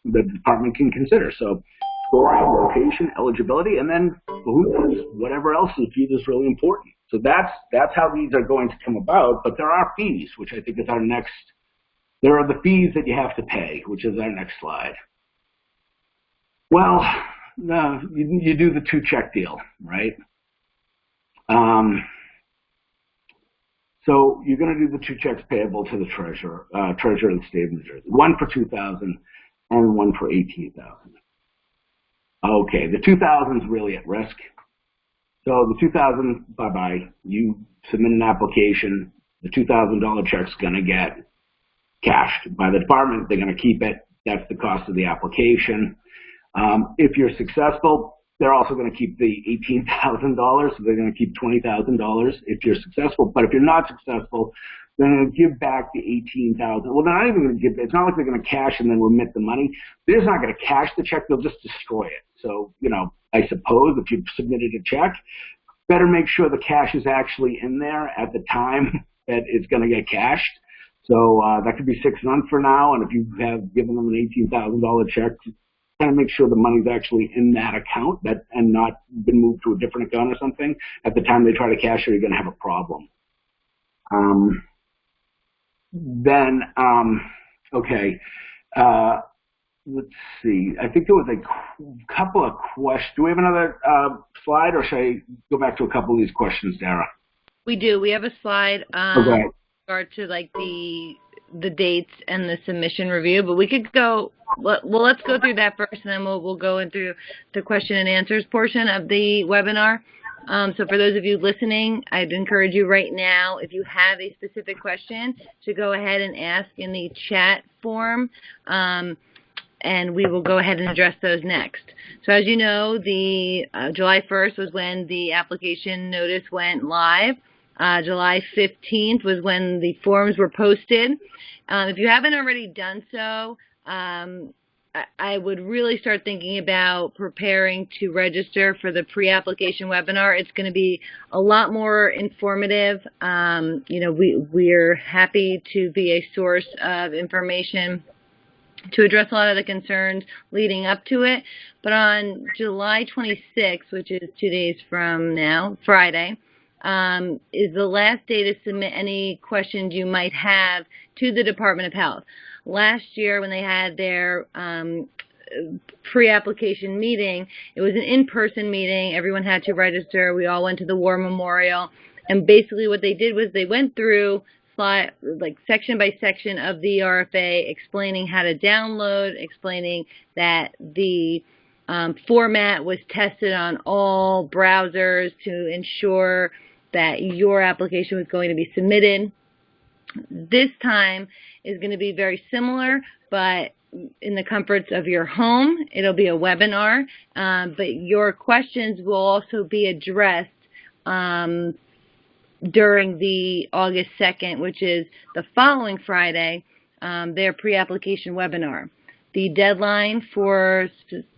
that the department can consider. So scoring, location, eligibility, and then whatever else is viewed as really important. So that's how these are going to come about. But there are fees, which I think is our next. There are the fees that you have to pay, which is our next slide. Well, you do the 2-check deal, right? So you're going to do the 2 checks payable to the treasurer of the state of New Jersey, one for $2,000 and one for $18,000. Okay, the $2,000 is really at risk. So the $2,000, bye-bye. You submit an application, the $2,000 check's going to get cashed by the department. They're going to keep it. That's the cost of the application. If you're successful, they're also going to keep the $18,000, so they're going to keep $20,000 if you're successful. But if you're not successful, they're going to give back the $18,000. Well, they're not even going to give. It's not like they're going to cash and then remit the money. They're just not going to cash the check. They'll just destroy it. So, I suppose if you've submitted a check, better make sure the cash is actually in there at the time that it's going to get cashed. So that could be 6 months from now, and if you have given them an $18,000 check, kind of make sure the money's actually in that account and not been moved to a different account or something. At the time they try to cash it, you're going to have a problem. Okay. Let's see. I think there was a couple of questions. Do we have another slide, or should I go back to a couple of these questions, Dara? We do. We have a slide okay. with regard to like the dates and the submission review, but we could go. Well, let's go through that first, and then we'll go into the question and answers portion of the webinar. So for those of you listening, I'd encourage you right now, if you have a specific question, to go ahead and ask in the chat form. And we will go ahead and address those next. So as you know, the July 1st was when the application notice went live. July 15th was when the forms were posted. If you haven't already done so, I would really start thinking about preparing to register for the pre-application webinar. It's going to be a lot more informative. You know, we're happy to be a source of information to address a lot of the concerns leading up to it. But on July 26th, which is 2 days from now, Friday, is the last day to submit any questions you might have to the Department of Health. Last year, when they had their pre-application meeting, it was an in-person meeting. Everyone had to register. We all went to the War Memorial. And basically what they did was they went through like section by section of the RFA, explaining how to download, explaining that the format was tested on all browsers to ensure that your application was going to be submitted. This time is going to be very similar, but in the comforts of your home. It'll be a webinar, but your questions will also be addressed during the August 2nd, which is the following Friday, their pre-application webinar. The deadline for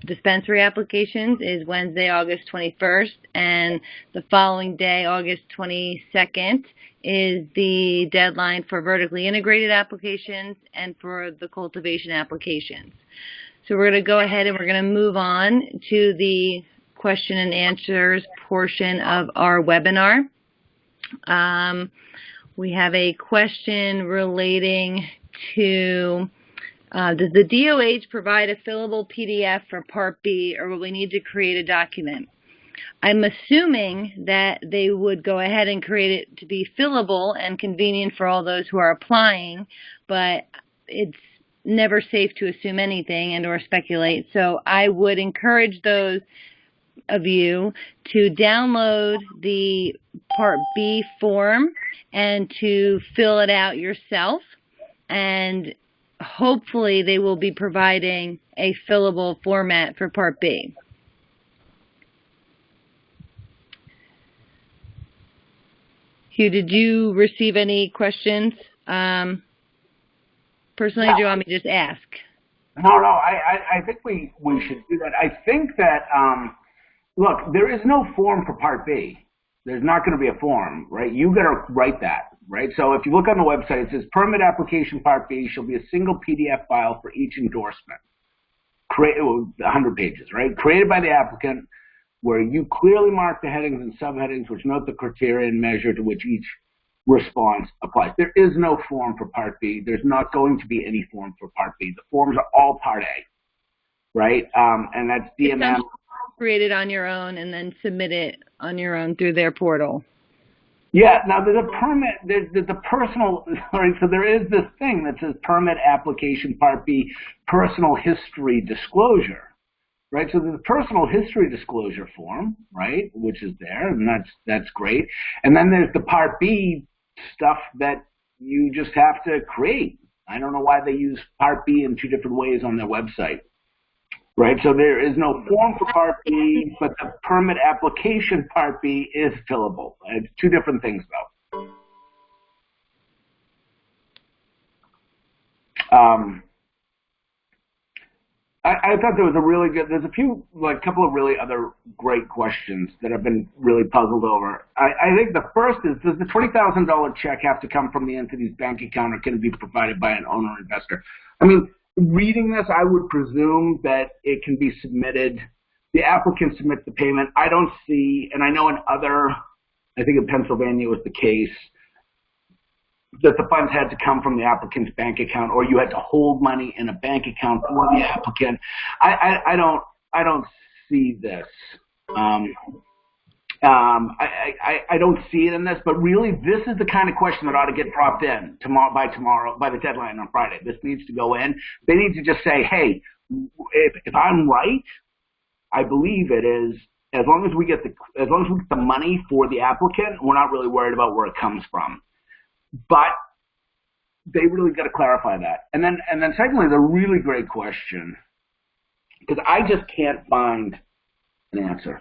dispensary applications is Wednesday, August 21st, and the following day, August 22nd, is the deadline for vertically integrated applications and for the cultivation applications. So we're going to go ahead and we're going to move on to the question and answers portion of our webinar. We have a question relating to does the DOH provide a fillable PDF for Part B, or will we need to create a document? I'm assuming that they would go ahead and create it to be fillable and convenient for all those who are applying, but it's never safe to assume anything and or speculate. So I would encourage those of you to download the Part B form and to fill it out yourself, and hopefully they will be providing a fillable format for Part B. Hugh, did you receive any questions? Personally, do you want me to just ask? No, I think we should do that. I think that, look, there is no form for Part B. There's not going to be a form, right? You got to write that, right? So if you look on the website, it says permit application Part B shall be a single PDF file for each endorsement. 100 pages, right? Created by the applicant, where you clearly mark the headings and subheadings which note the criteria and measure to which each response applies. There is no form for Part B. There's not going to be any form for Part B. The forms are all Part A, right? And that's DMM. Created on your own and then submit it on your own through their portal. Yeah, now there's a permit, there's the personal, sorry, so there is this thing that says permit application Part B personal history disclosure. Right, so there's a personal history disclosure form, right, which is there, and that's great. And then there's the Part B stuff that you just have to create. I don't know why they use Part B in two different ways on their website, right? So there is no form for Part B, but the permit application Part B is fillable. It's two different things, though. I thought there was a really good, there's a few, like, couple of really other great questions that I've been really puzzled over. I think the first is, does the $20,000 check have to come from the entity's bank account, or can it be provided by an owner investor? I mean, reading this, I would presume that it can be submitted. The applicant submits the payment. I don't see, and I know in other, I think in Pennsylvania was the case, that the funds had to come from the applicant's bank account, or you had to hold money in a bank account for the applicant. I don't see this. I don't see it in this, but really this is the kind of question that ought to get dropped in by the deadline on Friday. This needs to go in. They need to just say, hey, if I'm right, I believe it is, as long as we get the money for the applicant, we're not really worried about where it comes from. But they really got to clarify that. And then secondly, the really great question, because I just can't find an answer.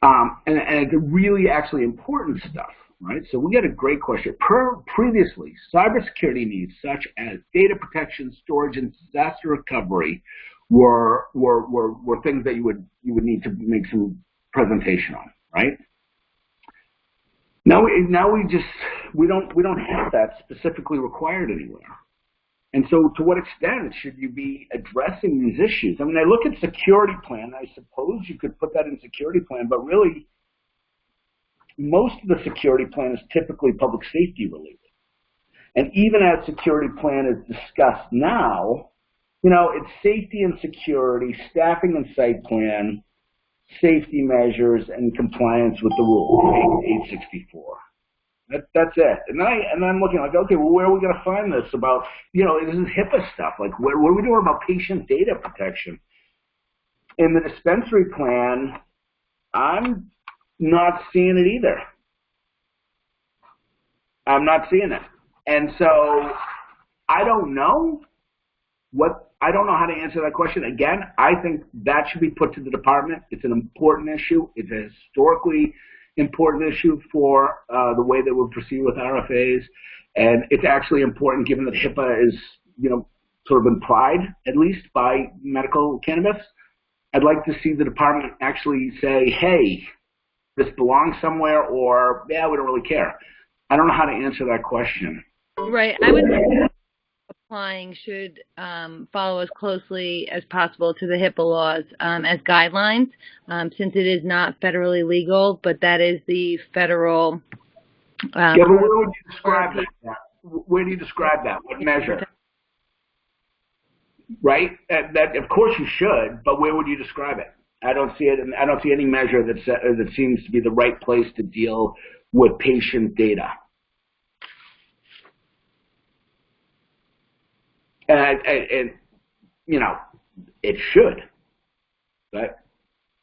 And it's really actually important stuff, right? So we get a great question. Previously, cybersecurity needs such as data protection, storage, and disaster recovery were things that you would need to make some presentation on, right? Now we don't have that specifically required anywhere. And so to what extent should you be addressing these issues? I mean, I look at security plan. I suppose you could put that in security plan, but really most of the security plan is typically public safety related. And even as security plan is discussed now, you know, it's safety and security, staffing and site plan, safety measures, and compliance with the rule, 864. That's it. And I'm looking like, okay, well, where are we going to find this about, you know, this is HIPAA stuff. Like, what are we doing about patient data protection? In the dispensary plan, I'm not seeing it either. I'm not seeing it. And so I don't know how to answer that question. Again, I think that should be put to the department. It's an important issue. It's a historically important issue for the way that we proceed with RFAs, and it's actually important given that HIPAA is, you know, sort of implied, at least, by medical cannabis. I'd like to see the department actually say, hey, this belongs somewhere, or, yeah, we don't really care. I don't know how to answer that question. Right. I would say applying should follow as closely as possible to the HIPAA laws as guidelines, since it is not federally legal, but that is the federal. Yeah, but where would you describe that? Where do you describe that? What measure? Right? That of course you should, but where would you describe it? I don't see it, and I don't see any measure that seems to be the right place to deal with patient data. And you know, it should, right?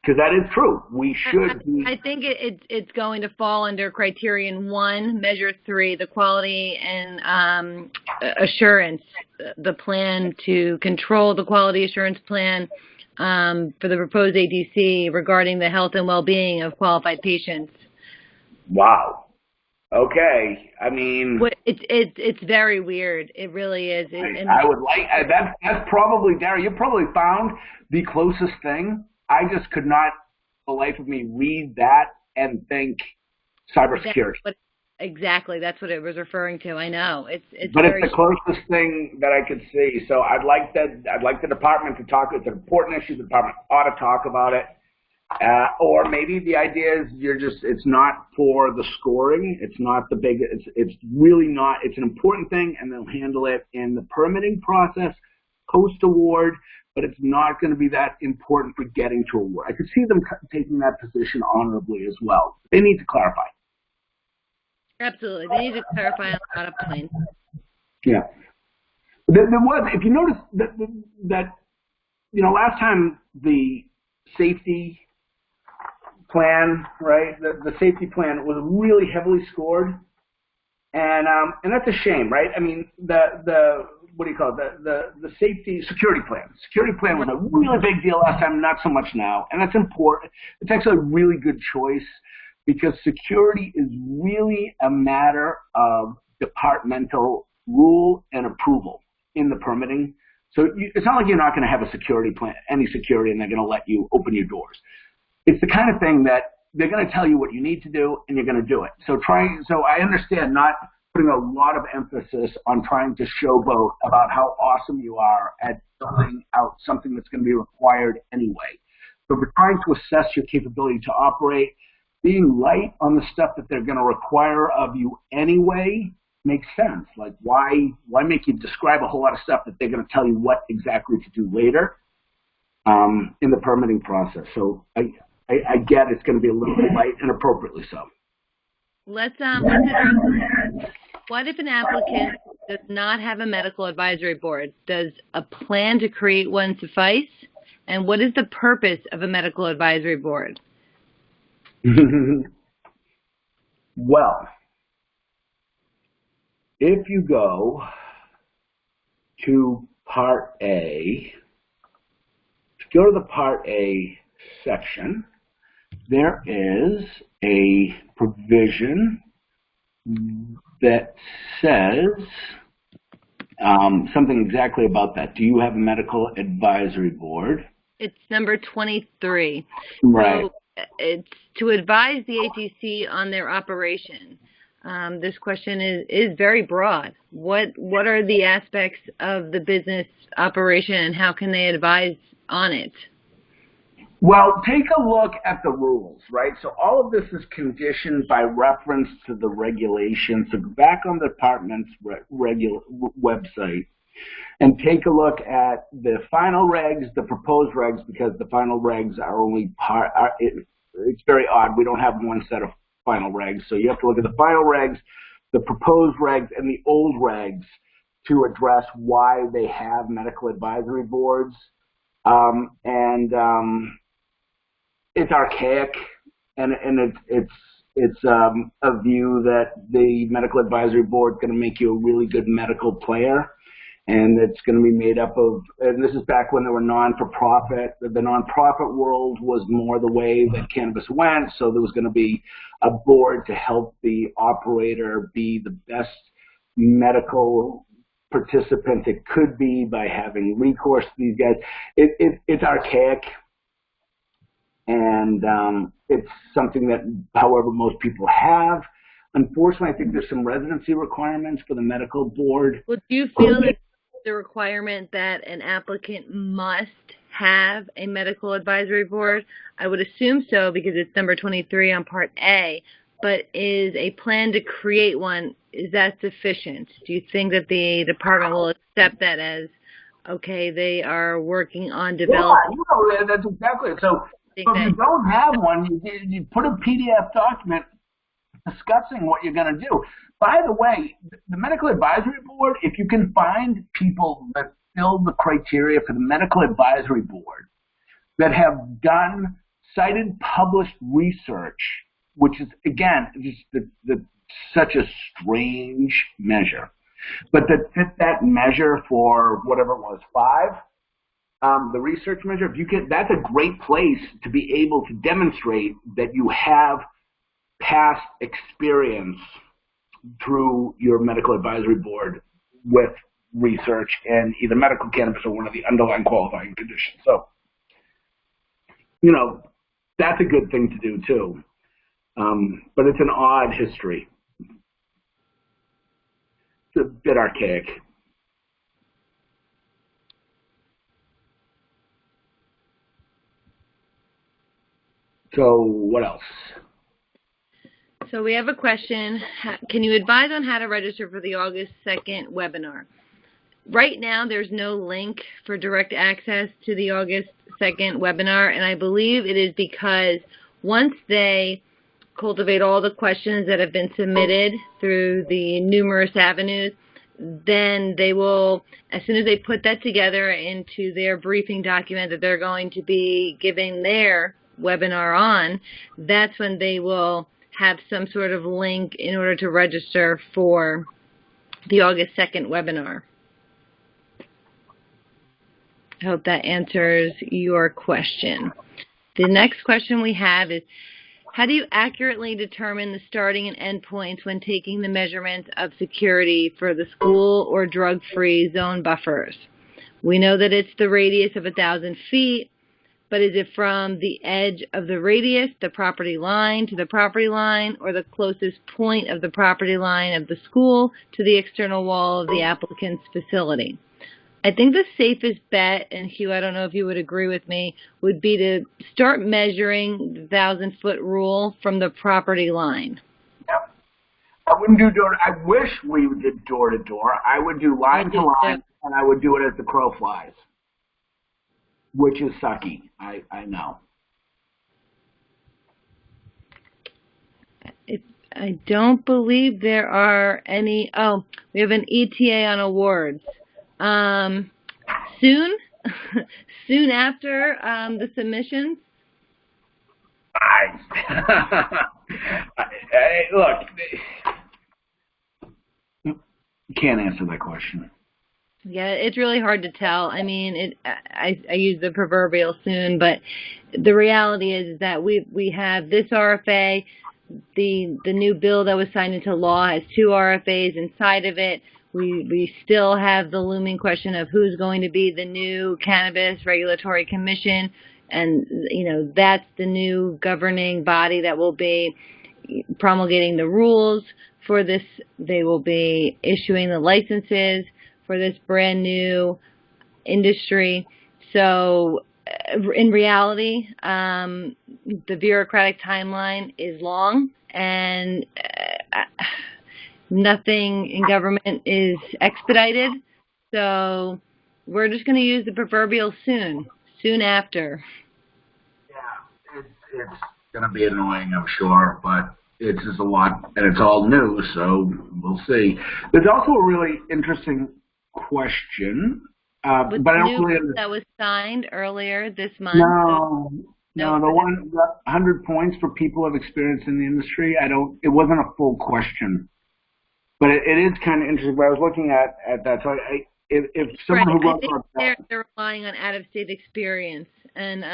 Because that is true. We should. I think it's going to fall under criterion 1, measure 3, the quality and assurance, the plan to control the quality assurance plan for the proposed ATC regarding the health and well-being of qualified patients. Wow. Okay, I mean, it's very weird. It really is. I would like that's probably, Dara, you probably found the closest thing. I just could not, for the life of me, read that and think cybersecurity. Exactly, that's what it was referring to. I know it's but it's the closest thing that I could see. So I'd like the department to talk. It's an important issue. The department ought to talk about it. Or maybe the idea is it's not for the scoring. It's not the big, it's really not, it's an important thing, and they'll handle it in the permitting process, post-award, but it's not going to be that important for getting to award. I could see them taking that position honorably as well. They need to clarify. Absolutely. They need to clarify on a lot of points. Yeah. There was, if you notice that, you know, last time the safety plan, right? The safety plan was really heavily scored, and that's a shame, right? I mean, the what do you call it? The security plan. Security plan was a really big deal last time, not so much now, and that's important. It's actually a really good choice because security is really a matter of departmental rule and approval in the permitting. So it's not like you're not going to have a security plan, any security, and they're going to let you open your doors. It's the kind of thing that they're going to tell you what you need to do, and you're going to do it. So I understand not putting a lot of emphasis on trying to showboat about how awesome you are at building out something that's going to be required anyway. So we're trying to assess your capability to operate. Being light on the stuff that they're going to require of you anyway makes sense. Like, why make you describe a whole lot of stuff that they're going to tell you what exactly to do later in the permitting process? So I get it's going to be a little bit light, and appropriately so. Let's address, what if an applicant does not have a medical advisory board? Does a plan to create one suffice? And what is the purpose of a medical advisory board? Well, if you go to Part A, go to the Part A section, there is a provision that says something exactly about that. Do you have a medical advisory board? It's number 23. Right. So it's to advise the ATC on their operation. This question is very broad. What are the aspects of the business operation, and how can they advise on it? Well, take a look at the rules, right? So all of this is conditioned by reference to the regulations. So go back on the department's website and take a look at the final regs, the proposed regs, because the final regs are only part. It's very odd. We don't have one set of final regs, so you have to look at the final regs, the proposed regs, and the old regs to address why they have medical advisory boards. It's archaic, and it's a view that the medical advisory board is going to make you a really good medical player, and it's going to be made up of, and this is back when there were non-for-profit. The non-profit world was more the way that cannabis went, so there was going to be a board to help the operator be the best medical participant it could be by having recourse to these guys. It's archaic, and it's something that, however, most people have. Unfortunately, I think there's some residency requirements for the medical board. Well, do you feel that the requirement that an applicant must have a medical advisory board? I would assume so, because it's number 23 on Part A. But is a plan to create one, is that sufficient? Do you think that the department will accept that as, okay, they are working on developing? Yeah, that's exactly it. So if you don't have one, you put a PDF document discussing what you're going to do. By the way, the medical advisory board, if you can find people that fill the criteria for the medical advisory board that have done cited published research, which is, again, just such a strange measure, but that fit that measure for whatever it was, 5, the research measure, if you can, that's a great place to be able to demonstrate that you have past experience through your medical advisory board with research in either medical cannabis or one of the underlying qualifying conditions. So, you know, that's a good thing to do too. But it's an odd history. It's a bit archaic. So what else? So we have a question. Can you advise on how to register for the August 2nd webinar? Right now, there's no link for direct access to the August 2nd webinar, and I believe it is because once they cultivate all the questions that have been submitted through the numerous avenues, then they will, as soon as they put that together into their briefing document that they're going to be giving their webinar on, that's when they will have some sort of link in order to register for the August 2nd webinar. I hope that answers your question. The next question we have is, how do you accurately determine the starting and end points when taking the measurements of security for the school or drug-free zone buffers? We know that it's the radius of 1,000 feet, but is it from the edge of the radius, the property line, to the property line, or the closest point of the property line of the school to the external wall of the applicant's facility? I think the safest bet, and Hugh, I don't know if you would agree with me, would be to start measuring the 1,000-foot rule from the property line. Yep. I wouldn't do door. I wish we did door to door. I would do line to line, and I would do it as the crow flies, which is sucky. I know. I don't believe there are any. Oh, we have an ETA on awards. Soon, soon after the submissions. Look, can't answer that question. Yeah, it's really hard to tell. I mean, I use the proverbial soon, but the reality is that we have this RFA. The new bill that was signed into law has 2 RFAs inside of it. We still have the looming question of who's going to be the new Cannabis Regulatory Commission, and that's the new governing body that will be promulgating the rules for this. They will be issuing the licenses for this brand new industry. So in reality, the bureaucratic timeline is long, and nothing in government is expedited. So we're just going to use the proverbial soon after. Yeah, it's going to be annoying, I'm sure, but it's just a lot, and it's all new, so we'll see. There's also a really interesting question, but I don't really understand. That was signed earlier this month. No, the 100 points for people who have experience in the industry. It wasn't a full question, but it is kind of interesting. But I was looking at that, so if someone who wrote about that, they're relying on out-of-state experience, and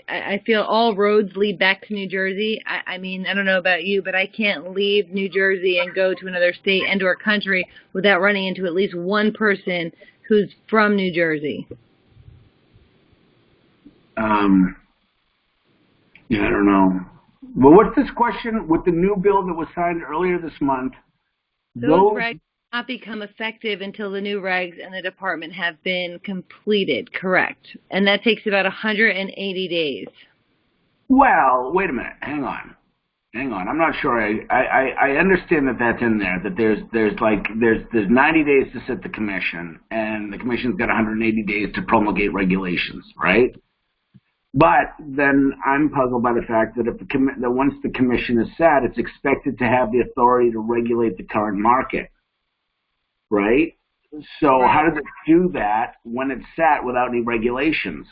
I feel all roads lead back to New Jersey. I mean, I don't know about you, but I can't leave New Jersey and go to another state and/or country without running into at least one person who's from New Jersey. Yeah, I don't know. Well, what's this question with the new bill that was signed earlier this month? Those regs not become effective until the new regs and the department have been completed, correct? And that takes about 180 days. Well, wait a minute. Hang on. I'm not sure. I understand that that's in there. That there's 90 days to set the commission, and the commission's got 180 days to promulgate regulations, right? But then I'm puzzled by the fact that that once the commission is set, it's expected to have the authority to regulate the current market, right? So how does it do that when it's set without any regulations?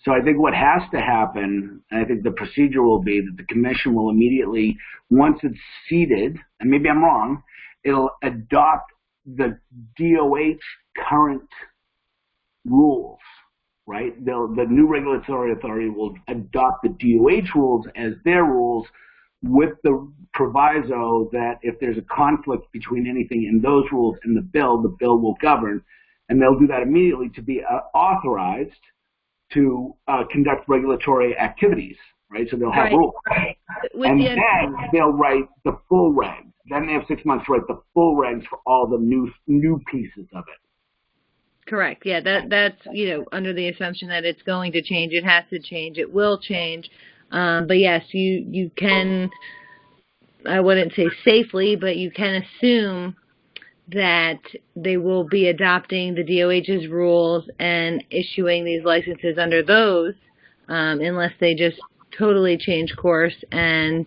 So I think what has to happen, and I think the procedure will be that the commission will immediately, once it's seated, and maybe I'm wrong, it'll adopt the DOH current rules. Right? The new regulatory authority will adopt the DOH rules as their rules with the proviso that if there's a conflict between anything in those rules and the bill will govern, and they'll do that immediately to be authorized to conduct regulatory activities, right? So they'll have rules. And then they'll write the full regs. Then they have 6 months to write the full regs for all the new pieces of it. Correct. Yeah, that's under the assumption that it's going to change. It has to change. It will change. But yes, you can. I wouldn't say safely, but you can assume that they will be adopting the DOH's rules and issuing these licenses under those, unless they just totally change course and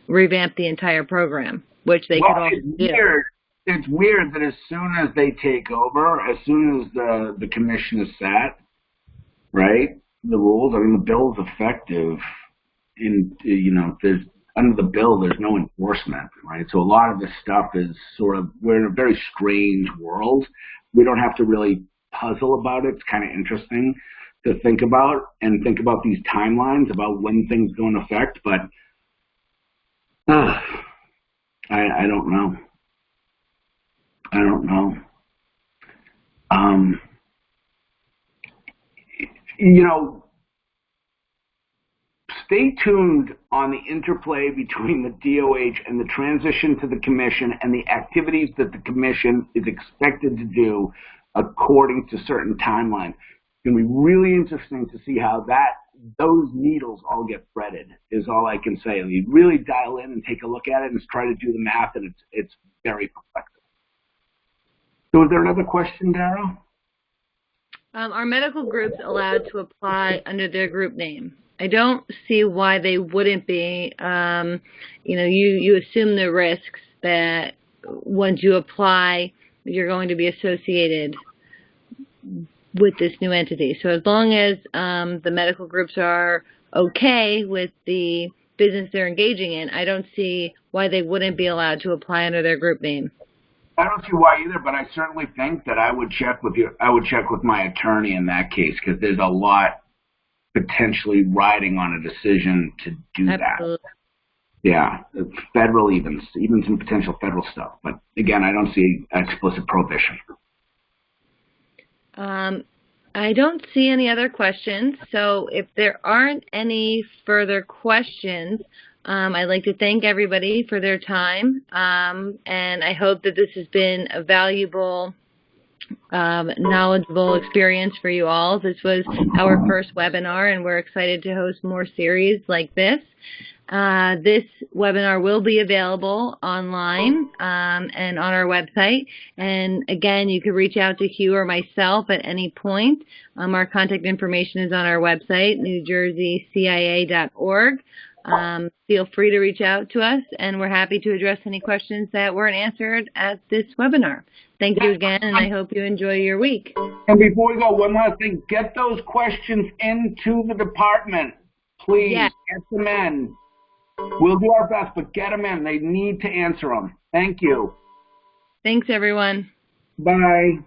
revamp the entire program, which they could also do. It's weird that as soon as they take over, as soon as the commission is set, right, the rules, I mean, the bill's effective there's under the bill, there's no enforcement, right? So a lot of this stuff is we're in a very strange world. We don't have to really puzzle about it. It's kind of interesting to think about these timelines about when things go into effect, but I don't know. You know, stay tuned on the interplay between the DOH and the transition to the commission and the activities that the commission is expected to do according to certain timelines. It's going to be really interesting to see how those needles all get threaded, is all I can say. You really dial in and take a look at it and try to do the math, and it's very perplexing. So is there another question, Dara? Are medical groups allowed to apply under their group name? I don't see why they wouldn't be. You know, you assume the risks that once you apply, you're going to be associated with this new entity. So as long as the medical groups are okay with the business they're engaging in, I don't see why they wouldn't be allowed to apply under their group name. I don't see why either, but I certainly think that I would check with my attorney in that case, because there's a lot potentially riding on a decision to do Absolutely. that. Yeah, federal even some potential federal stuff. But again, I don't see explicit prohibition. I don't see any other questions. So if there aren't any further questions, I'd like to thank everybody for their time, and I hope that this has been a valuable, knowledgeable experience for you all. This was our first webinar, and we're excited to host more series like this. This webinar will be available online and on our website. And again, you can reach out to Hugh or myself at any point. Our contact information is on our website, newjerseycia.org. Feel free to reach out to us, and we're happy to address any questions that weren't answered at this webinar. Thank you again, and I hope you enjoy your week. And before we go, one last thing. Get those questions into the department. Please, yes. Get them in. We'll do our best, but get them in. They need to answer them. Thank you. Thanks, everyone. Bye.